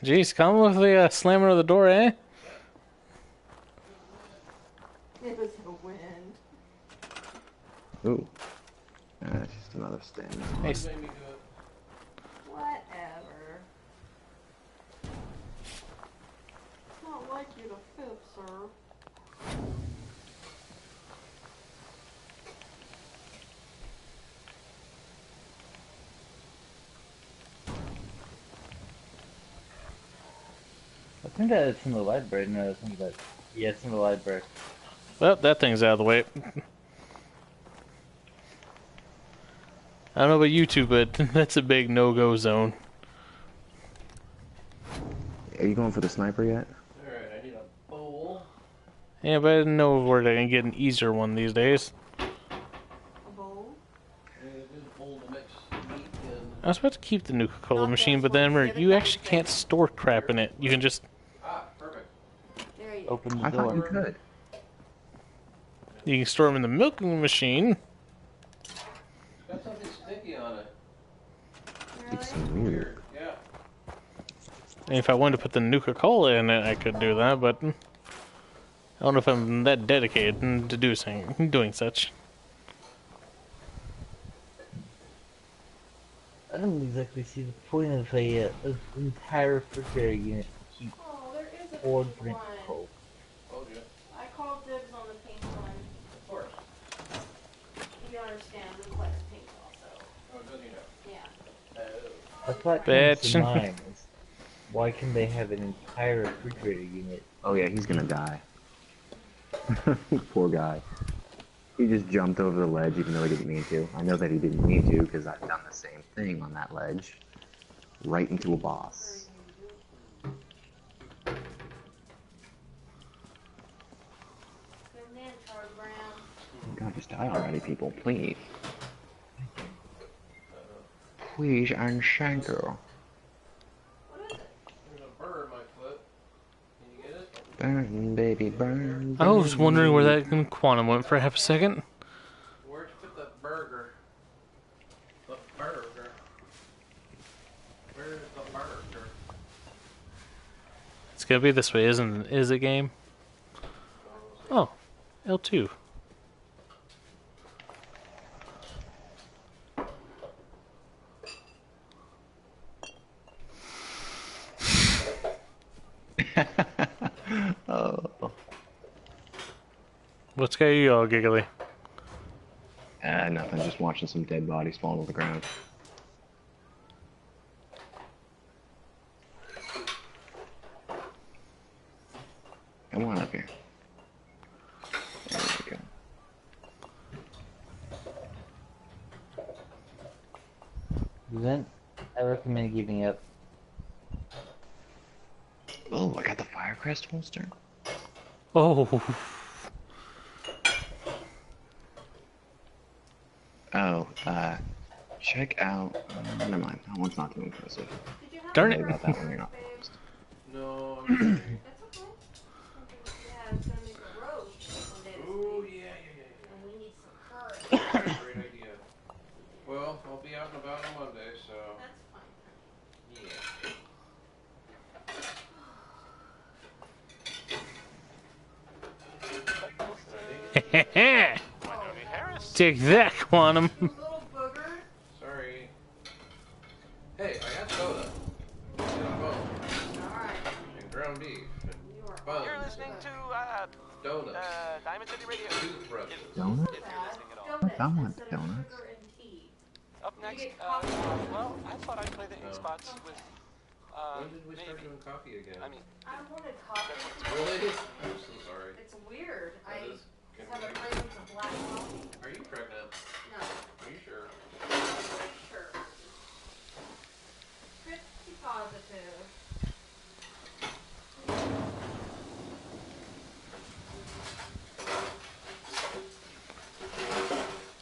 Jeez, come with the slamming of the door, eh? It was the wind. Ooh. That's just another stand. Nice. Whatever. It's not like you to fib, sir. think that it's in the library. No, it's in the... Yeah, it's in the library. Well, that thing's out of the way. I don't know about you two, but that's a big no-go zone. Are you going for the sniper yet? Alright, I need a bowl. Yeah, but I didn't know where they can get an easier one these days. A bowl? Yeah, a good bowl to mix meat in. I was about to keep the Nuka-Cola machine, but then you actually can't store crap in it. You can just Perfect. There you open the I door. thought you could. You can store them in the milking machine. It's got something sticky on it. It's weird. Yeah. And if I wanted to put the Nuka-Cola in it, I could do that, but I don't know if I'm that dedicated to doing such. I don't exactly see the point of an entire refrigerator unit to keep Oh, there is a or pink drink one. cold. Told you. I called dibs on the pink one. Of course. You understand, Luke likes pink also. Oh, does he know? Yeah. A thought comes Bitch. to mind is, why can they have an entire refrigerator unit? Oh yeah, he's gonna die. Poor guy. He just jumped over the ledge even though he didn't mean to. I know that he didn't mean to because I've done the same thing on that ledge. Right into a boss. Good man, Charlie Brown. God, just die already, people, please. Please and thank you. There's a burr in my foot. Can you get it? Burn, baby, burn. I was wondering where that quantum went for half a second. Where'd you put the burger? The burger. Where's the burger? It's gonna be this way, is it, game? Oh, L2. Oh. What's got you all giggly? Nothing, just watching some dead bodies fall to the ground. Come on up here. There we go. Then I recommend giving up. Oh, I got the Firecrest holster. Oh. Oh, check out. Never mind. That one's not too impressive. Darn Don't it. worry about that one. You're not impressed. No, I'm sorry. That's okay. Yeah, it's gonna make a roast one day this Oh, week. yeah, yeah. And we need some curry. Great idea. Well, I'll be out and about on Monday, so. That's fine. Yeah. Take that, quantum. Little booger. Sorry. Hey, I got soda. And a bone. Alright. And ground beef. And buns. You're listening to donuts. Diamond City Radio. Toothbrushes. Donuts? If you're listening at all. I want donuts. Up next, well, I thought I'd play the ink spots with. When did we start doing coffee again? I mean, I wanted coffee. Really? I'm so sorry. It's weird. That I is have a craving for black coffee. Are you pregnant? No. Are you sure? Sure. Pretty positive.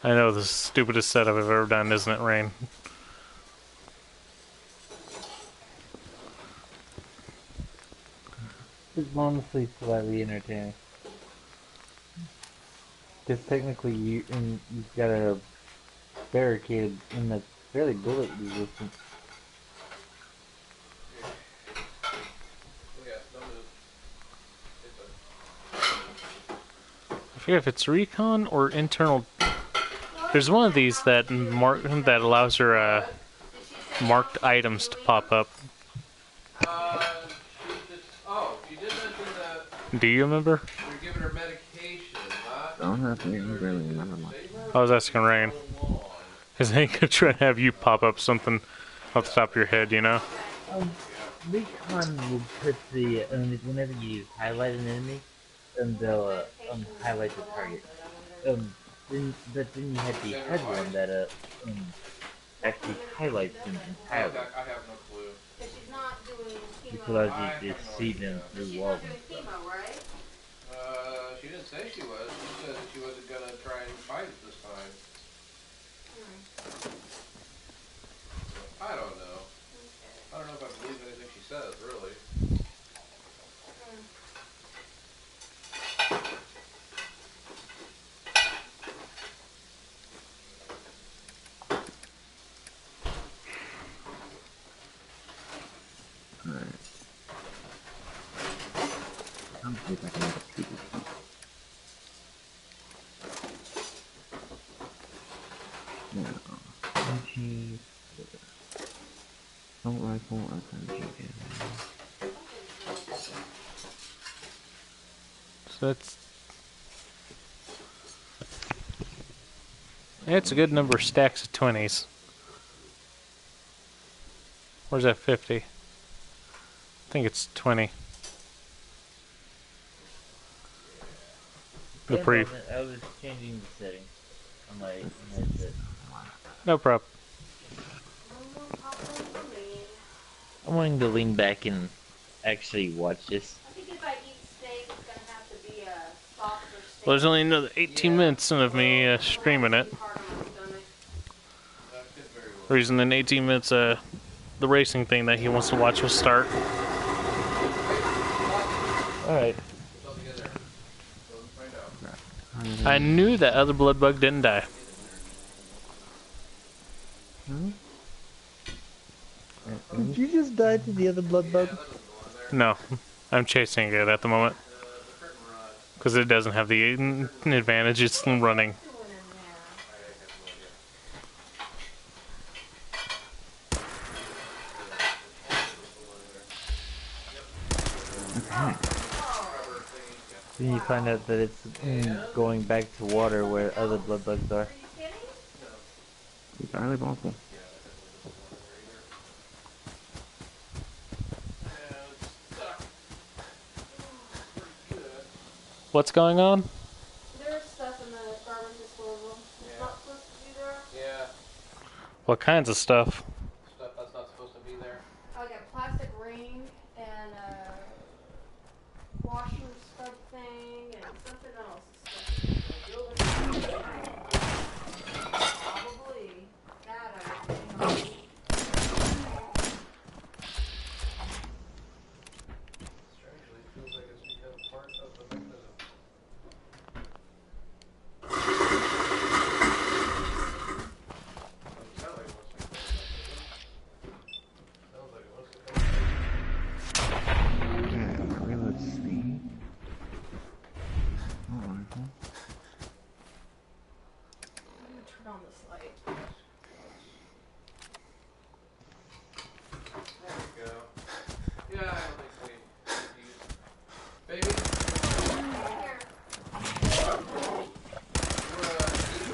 I know the stupidest setup I've ever done, isn't it, Rain? It's honestly slightly entertaining. Because technically you've got a barricade and that's fairly bullet resistant. Oh, yeah, don't move. I forget if it's recon or internal. There's one of these that that allows your marked items to pop up. She did mention that Do you remember? you're giving her medication, huh? Don't have to really remember much. I was asking Rain. Because I ain't gonna try to have you pop up something off the top of your head, you know? Recon will put the whenever you highlight an enemy, they'll highlight the target. But then you have the HUD one that actually highlights them entirely. I have no clue. Which allows you to see them through walls and stuff. She didn't say she was. She said that she wasn't gonna try and fight it this time. I don't know. I don't know if I believe anything she says, really. Alright. I'll see if I can make a PvP. No. SMG. Assault rifle, SMG. So that's... It's a good number of stacks of 20s. Where's that 50? I think it's 20. The pre. I was changing the setting on my headset. No problem. I'm wanting to lean back and actually watch this. I think if I eat steak, it's gonna have to be a softer steak. Well, there's only another 18 minutes of me streaming it. The reason in 18 minutes, the racing thing that he wants to watch will start. Alright. I knew that other blood bug didn't die. Did you just die to the other blood bug? No, I'm chasing it at the moment. Because it doesn't have the advantage, it's running. Then you find out that it's going back to water where other blood bugs are. Entirely possible. What's going on? There's stuff in the garbage disposal. It's not supposed to be there. Yeah. What kinds of stuff? Stuff that's not supposed to be there. I got a plastic ring and a washer scrub thing and something else. Probably that I would think. Strangely, it feels like it's become part of the mechanism. Reload speed. Oh, I'm gonna turn on this light. There we go. Yeah, I don't think we use. Baby?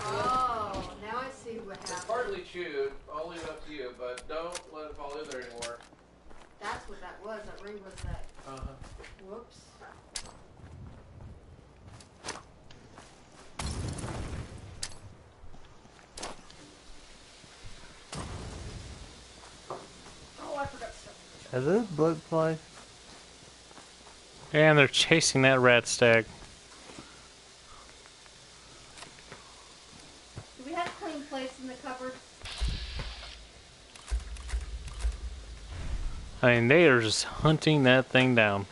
Oh, now I see what It's happened. partly chewed. I'll leave it up to you, but don't let it fall in there anymore. That's what that was. That ring was that. Uh-huh. Whoops. Oh, I forgot something. Are those blood flies? And they're chasing that rat stag. Do we have clean plates in the cupboard? I mean, they are just hunting that thing down.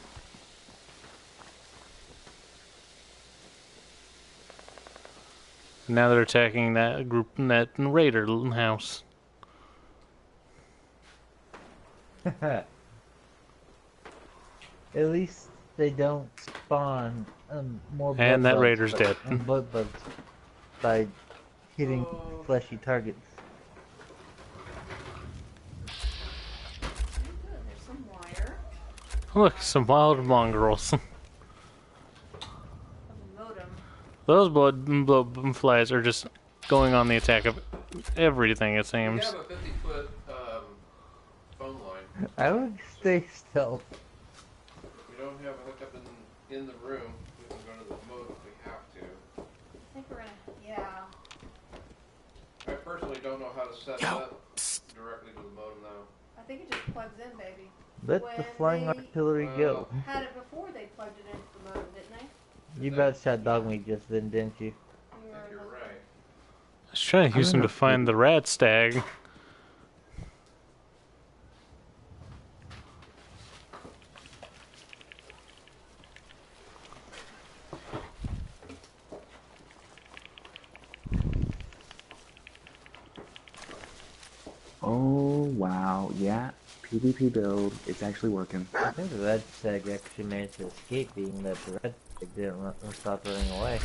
Now they're attacking that group, that raider house. At least they don't spawn more blood And that bugs, raider's dead. Blood bugs by hitting fleshy targets. There's some wire. Look, some wild mongrels. Of a modem. Those blood flies are just going on the attack of everything, it We seems. have a 50-foot phone line. I would stay stealth. We don't have a hookup in the room. We can go to the mode if we have to. I think we're gonna, yeah. I personally don't know how to set it up directly to the modem though. I think it just plugs in, baby. Let When the flying they artillery go. Had it before they plugged it into the modem, didn't they? You about shot dog me just then, didn't you? You're right. I was trying to use him to find the rat stag. Oh wow, yeah. PvP build, it's actually working. I think the red stag actually managed to escape, being that the red stag didn't stop running away.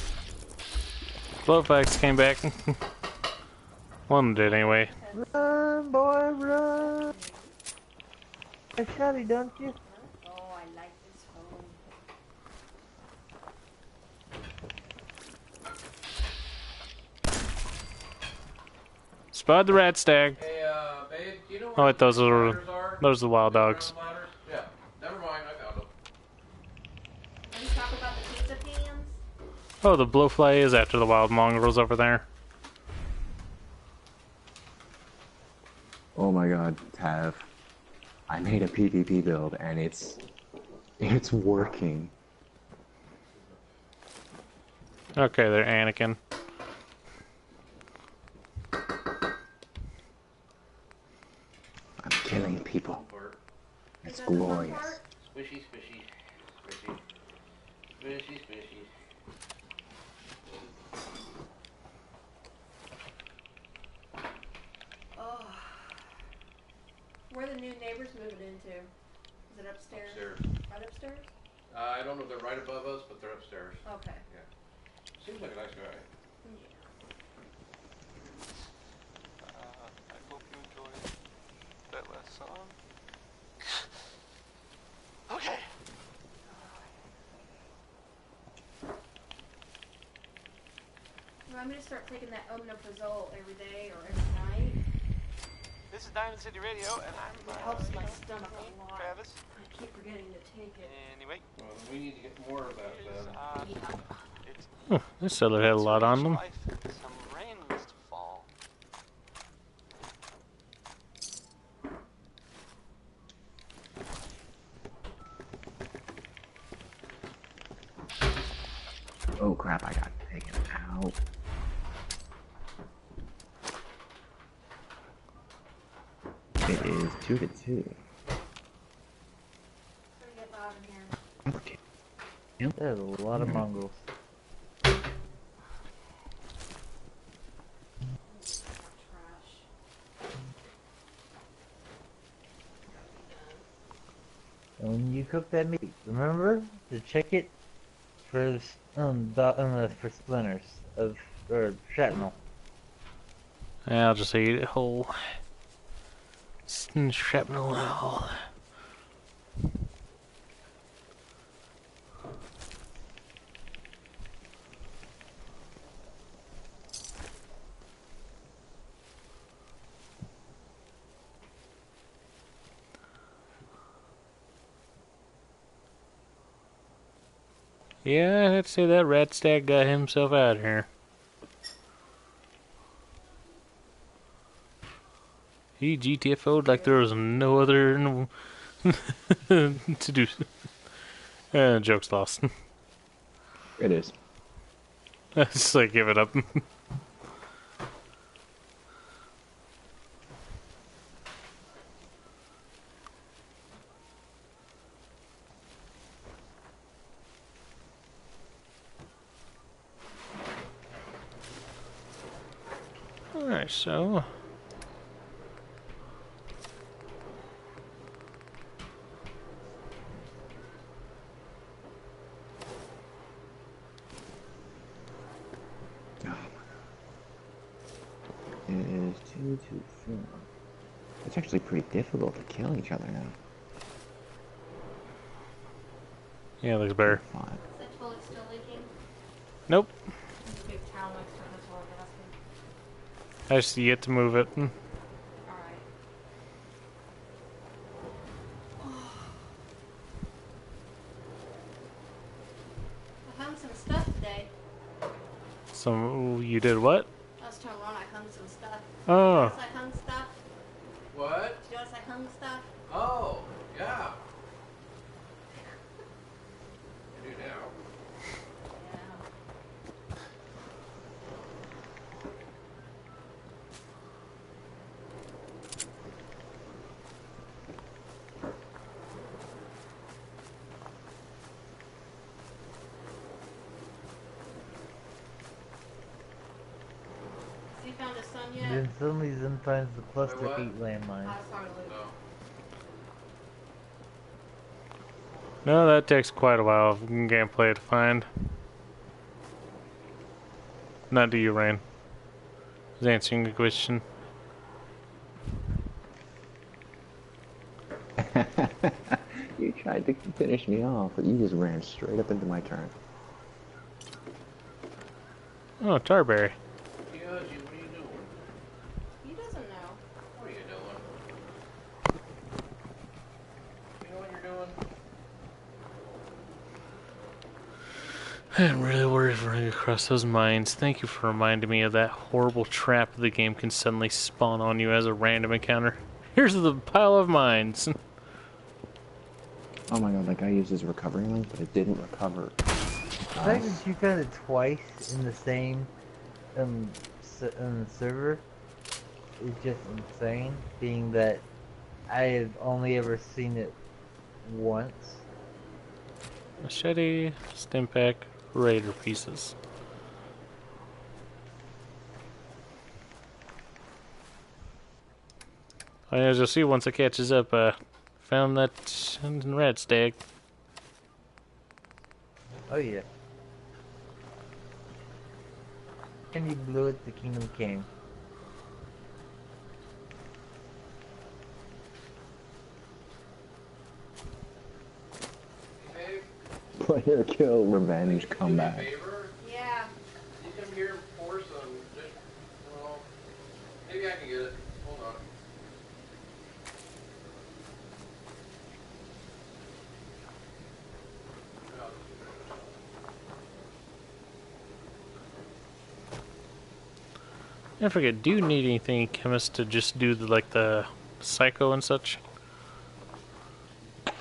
Blowfax came back. One did anyway. Run, boy, run! I shot you, don't you? Oh, I like this phone. Spot the rat stag. Hey, babe, do you know Oh, where wait, those are are? those are the wild dogs. Yeah, never mind, I found them. Can you talk about the pizza pans? Oh, the blowfly is after the wild mongrels over there. Oh my god, Tav. I made a PvP build and it's working. Okay, they're Anakin. I'm killing people. It's glorious. Squishy, squishy, squishy, squishy, squishy. Oh. Where are the new neighbors moving into? Is it upstairs? Upstairs. Right upstairs? I don't know if they're right above us, but they're upstairs. Okay. Yeah. Seems like a nice guy. I hope you enjoyed that last song. Okay. You want me to start taking that omeprazole every day or every night? This is Diamond City Radio, and I'm It helps my stomach a lot. Travis. I keep forgetting to take it. Anyway. Well, we need to get more of that then. Huh, this seller had a lot on them. Some rain must fall. Oh crap, I got taken out. It is 2 to 2. There's a lot of mongrels. And when you cook that meat, remember to check it for for splinters of or shrapnel. Yeah, I'll just eat it whole. Shrapnel and all. Yeah, I'd say that rat stag got himself out of here. He GTFO'd like there was no other to do. Joke's lost. It is. Just like give it up. Alright, so It is 2 to 4. It's actually pretty difficult to kill each other now. yeah, it looks better. Is that toilet still leaking? Nope. There's a big towel next to it, that's all I'm asking. I just yet to move it. Alright. So you did what? I was telling Ron I hung some stuff. Oh. Did you notice I hung stuff? What? Did you notice I hung stuff? Oh, yeah. I do now. Has he found his son yet? Then suddenly Zen finds the cluster what? 8 landmine. Sorry, Luke. No, that takes quite a while of gameplay to find. Not to you, Rain. I was answering the question. You tried to finish me off, but you just ran straight up into my turn. Oh, Tarberry. Yoshi, what are you doing? He doesn't know. What are you doing? You know what you're doing? I'm really worried for running across those mines. Thank you for reminding me of that horrible trap the game can suddenly spawn on you as a random encounter. Here's the pile of mines. Oh my god, that guy used his recovery link, but it didn't recover. The fact that you found it twice in the same server is just insane, being that I have only ever seen it once. Machete, Stimpack, Raider pieces. As you'll see once it catches up, found that rat stag. Oh yeah. And you blew it, the kingdom came. Player kill, revenge, comeback. Yeah. You come here and pour some. Well, maybe I can get it. Hold on. I forget, do you need anything, chemist, to just do the psycho and such?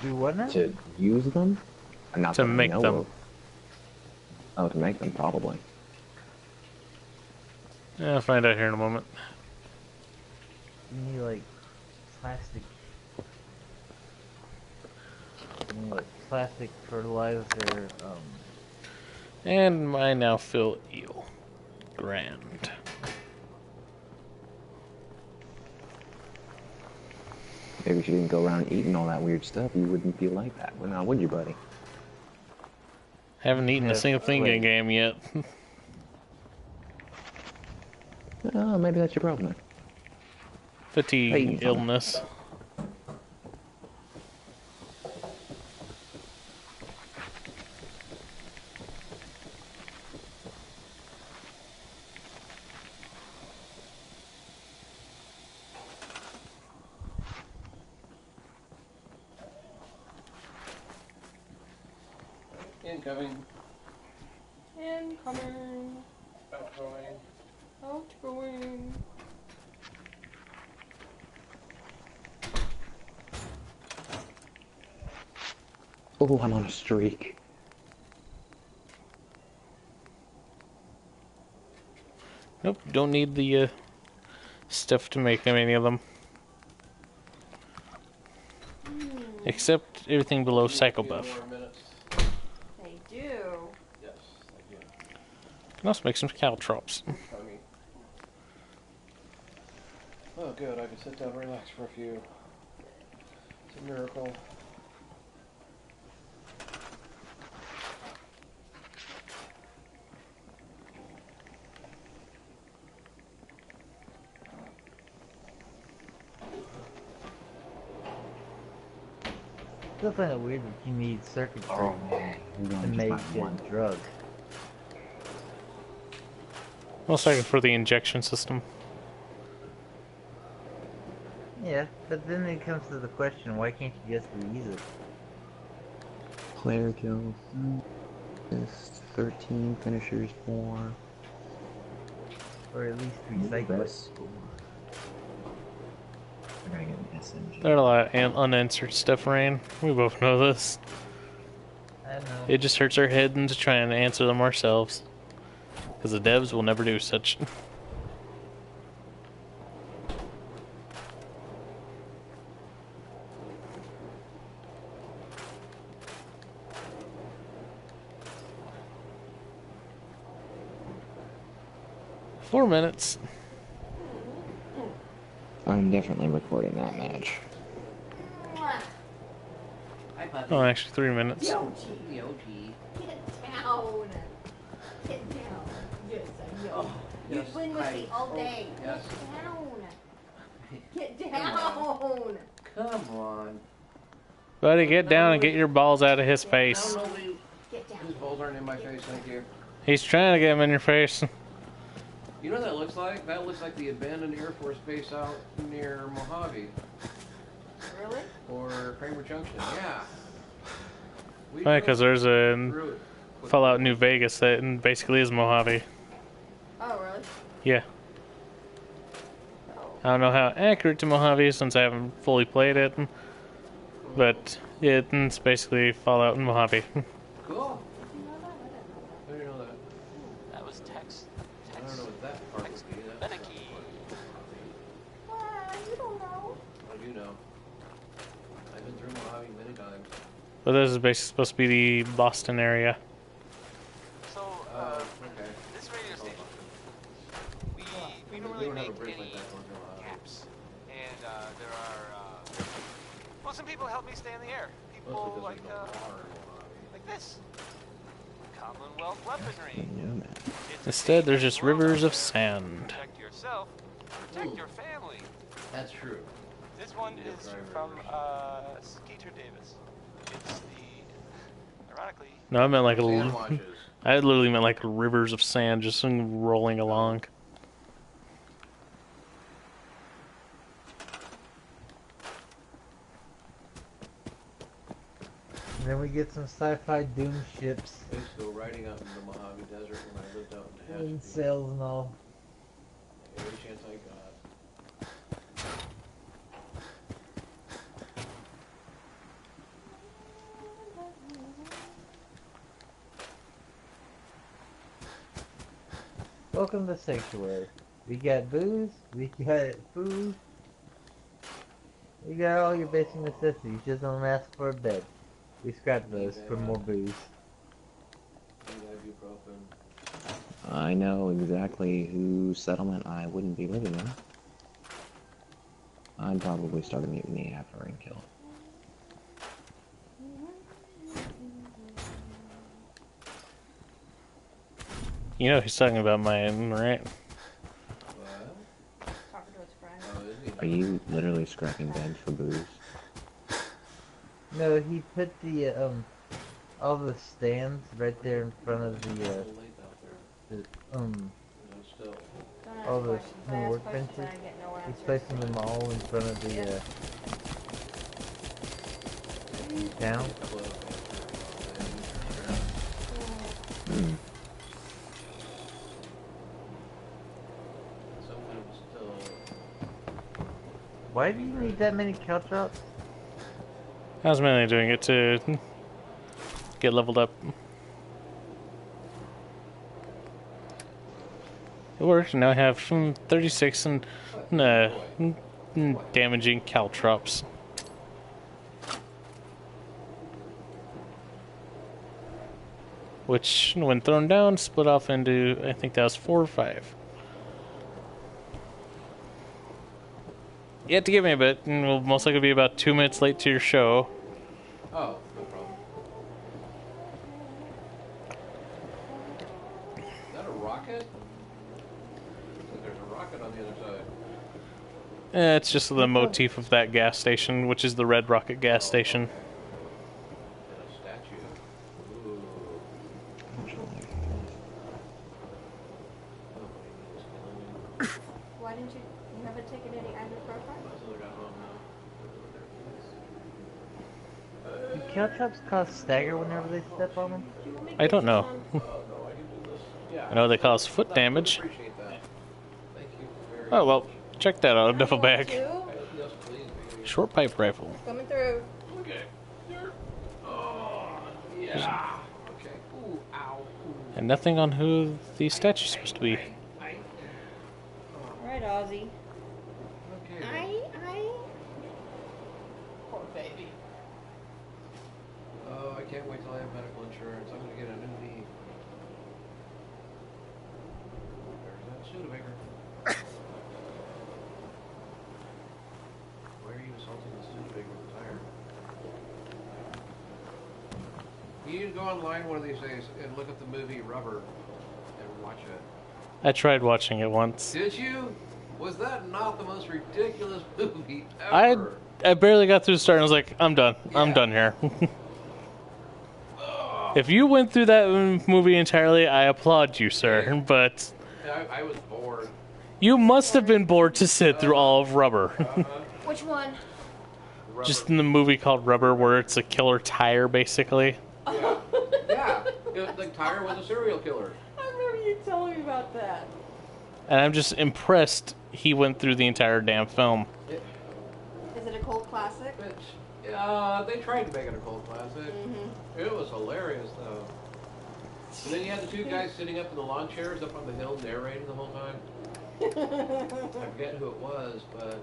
Do what now? To use them? Not To that I make know them. of. Oh, to make them, probably. Yeah, I'll find out here in a moment. You need like plastic. You need like plastic fertilizer. And I now feel ill. Grand. Maybe if you didn't go around eating all that weird stuff, you wouldn't feel like that. Well, now would you, buddy? Haven't eaten a single thing in game yet. Oh, maybe that's your problem then. Fatigue, illness. Incoming. Incoming. Outgoing. Outgoing. Oh, I'm on a streak. Nope, don't need the stuff to make any of them. Except everything below Psycho Buff. They do. Yes, I do. Can also make some caltrops. Oh, good. I can sit down and relax for a few. It's a miracle. Still find it weird that you need circuitry to make a drug. Well, second for the injection system. Yeah, but then it comes to the question, why can't you just reuse it? Player kills. Just 13 finishers, 4. Or at least recycle it. I gotta get an SMG. There's a lot of unanswered stuff, Rain. We both know this. I know. It just hurts our head to try and answer them ourselves. Because the devs will never do such. Four minutes. I'm definitely recording that match. Oh, actually 3 minutes. Get down. Get down. Yes, I know. You win with me all day. Yes. Get down. Get down. Come on. Buddy, get down and get your balls out of his face. Get down. These balls aren't in my face, thank you. He's trying to get him in your face. You know what that looks like? That looks like the abandoned Air Force base out near Mojave. Really? Or Kramer Junction, yeah. Right, because there's a Fallout New Vegas that basically is Mojave. Oh, really? Yeah. I don't know how accurate to Mojave is since I haven't fully played it, but it's basically Fallout in Mojave. Cool. I didn't know that. That was Tex. I don't know what that part would be. Beneke. You don't know. I do know. I've been through Mojave many times. But this is basically supposed to be the Boston area. So, okay. this radio station, we don't We really don't have a make bridge any like that going through Mojave. gaps. And there are, well, some people help me stay in the air. People Mostly like, because there's no water in Mojave. like this. Commonwealth weaponry. Instead, there's just rivers of sand. Protect yourself, protect your family. That's true. This one is from Skeeter Davis. It's the, ironically, No, I meant like Sand watches. I literally meant like rivers of sand just rolling along. And then we get some sci-fi doom ships. I used to go riding out in the Mojave Desert when I lived out in And Hatchie. sails and all. Every chance I got. Welcome to Sanctuary. We got booze, we got food, we got all your basic necessities. Just don't ask for a bed. We scrapped those for more booze. I know exactly whose settlement I wouldn't be living in. I'd probably start a mutiny after I'm killed. You know he's talking about mine, right? Talking to his friend. Are you literally scrapping beds for booze? No, he put the all the stands right there in front of all the workbenches. He's placing them all in front of the town. Why do you need that many caltrops? I was mainly doing it to get leveled up. It worked. Now I have 36 and damaging caltrops. Which, when thrown down, split off into, I think that was 4 or 5. You have to give me a bit, and we'll most likely be about 2 minutes late to your show. Oh, no problem. Is that a rocket? There's a rocket on the other side. It's just the motif of that gas station, which is the Red Rocket gas station. And a statue. Ooh. Why didn't you haven't taken any ibuprofen? Do caltrops cause stagger whenever they step on them? I don't know. I know they cause foot damage. Oh, well, check that out. Duffel bag. Two? Short pipe rifle. Coming through. Okay. Oh, yeah. Okay. Ooh, ow. And nothing on who the statue's supposed to be. Alright, Ozzy. Okay. Poor baby. Oh, I can't wait till I have medical insurance. I'm gonna get a new knee. There's that Studebaker. Why are you assaulting the Studebaker with a tire? You need to go online one of these days and look at the movie Rubber and watch it. I tried watching it once. Did you? Was that not the most ridiculous movie ever? I barely got through the start and I was like, I'm done. I'm done here. If you went through that movie entirely, I applaud you, sir. But I was bored. you must have been bored to sit through all of Rubber. Which one? Just in the movie called Rubber, where it's a killer tire, basically. Yeah. The tire was a serial killer. I remember you telling me about that. And I'm just impressed he went through the entire damn film. Is it a cult classic? They tried to make it a cult classic. It was hilarious, though. And then you had the two guys sitting up in the lawn chairs up on the hill narrating the whole time. I forget who it was, but...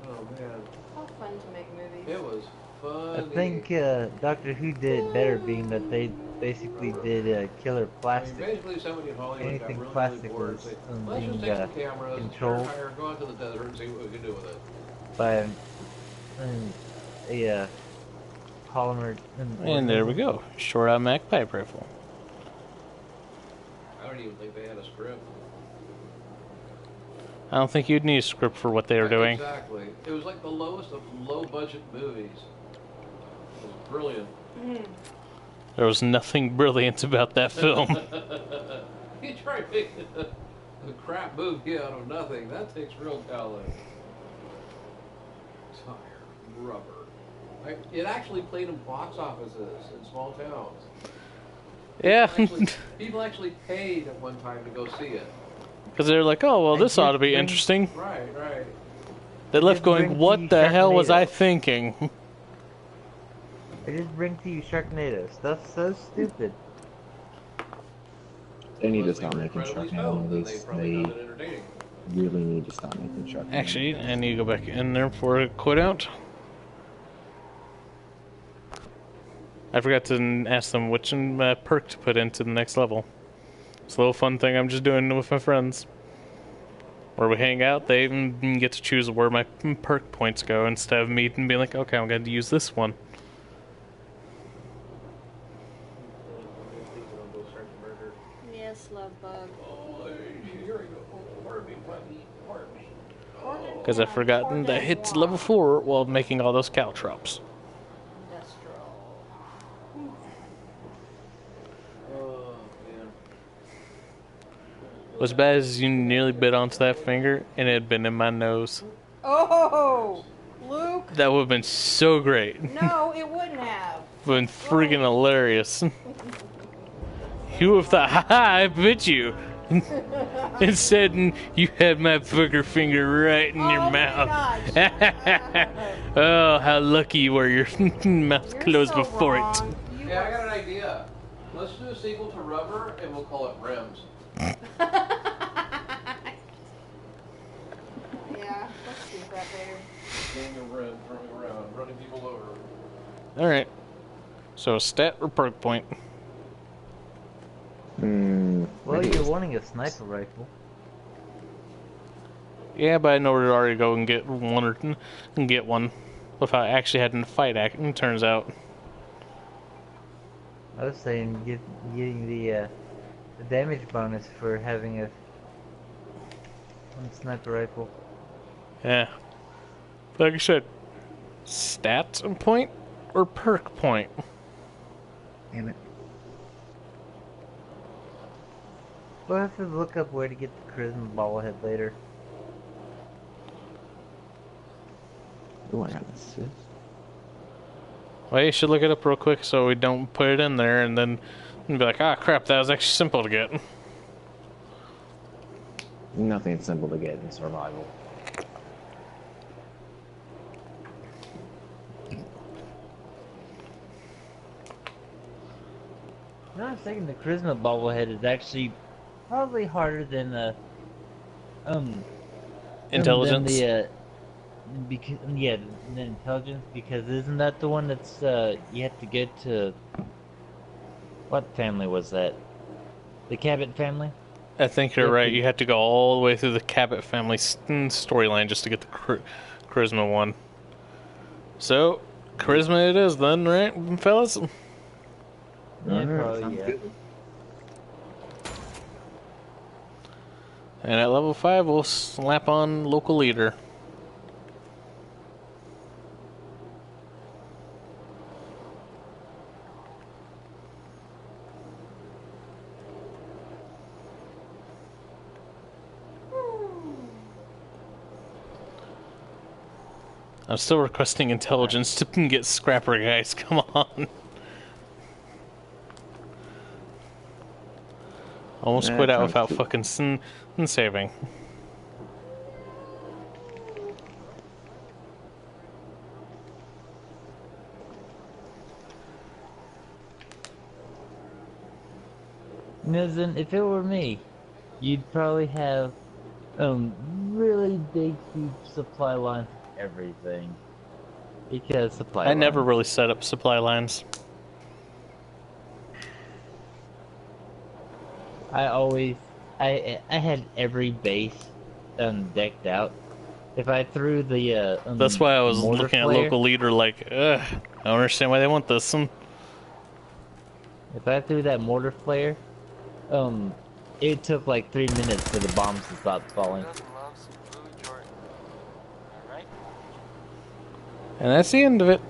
Oh, man. How fun to make movies. It was fun. I think Doctor Who did it better, being that they basically did killer plastic. Basically, somebody in Hollywood Anything got really, plastic really bored and was said, let's being just take some cameras, controlled spare tire, go out to the desert and see what we can do with it. by a polymer. And there we go. Short automatic pipe rifle. I don't even think they had a script. I don't think you'd need a script for what they were doing. Exactly. It was like the lowest of low-budget movies. It was brilliant. There was nothing brilliant about that film. You try to make a crap movie out of nothing. That takes real talent. Tire, Rubber. It actually played in box offices in small towns. Yeah. People actually paid at one time to go see it. Because they're like, oh, well, this ought to be interesting. Right. They left going, what the hell was I thinking? I just bring to you Sharknado. Stuff's so stupid. They need to stop making Sharknado movies. They really need to stop making Sharknado. Actually, I need to go back in there for a quit out. I forgot to ask them which perk to put into the next level. It's a little fun thing I'm just doing with my friends. Where we hang out, they even get to choose where my perk points go instead of me being like, okay, I'm going to use this one. Yes, love bug. Because I've forgotten that I hit level 4 while making all those caltrops. What's bad is you nearly bit onto that finger and it had been in my nose. Oh, Luke. That would have been so great. No, it wouldn't have. Been friggin' hilarious. You would have thought, haha, I bit you. Instead, you had my booger finger right in your mouth. Oh, how lucky you were. Your mouth closed so before wrong. it. Yeah, I got an idea. Let's do a sequel to Rubber, and we'll call it Rims. Yeah, let's do that later. Gang of rims running around, running people over. Alright. So, stat or perk point? Well, you're wanting a sniper rifle. Yeah, but I know where to already go and get one without actually having to fight. It turns out. I was saying getting the damage bonus for having a sniper rifle. Yeah. Like I said, stat point or perk point? Damn it. We'll have to look up where to get the charisma bobblehead later. Oh, I got assist. Well, you should look it up real quick so we don't put it in there and then be like, ah, crap, that was actually simple to get. Nothing simple to get in survival. No, I was thinking the charisma bobblehead is actually probably harder than the Intelligence. Than the, because the intelligence, because isn't that the one that's you have to get to? What family was that? The Cabot family. I think you're right. You had to go all the way through the Cabot family storyline just to get the charisma one. So, charisma it is then, right, fellas? Yeah, probably, yeah. And at level 5, we'll slap on local leader. I'm still requesting intelligence to get Scrapper, guys. Come on. Almost quit out without fucking saving. Nizen, if it were me, you'd probably have really big, huge supply lines of everything. Because I never really set up supply lines. I had every base decked out. If I threw the that's why I was mortar looking at flare, local leader like, ugh, I don't understand why they want this. If I threw that mortar flare, it took like 3 minutes for the bombs to stop falling. And that's the end of it.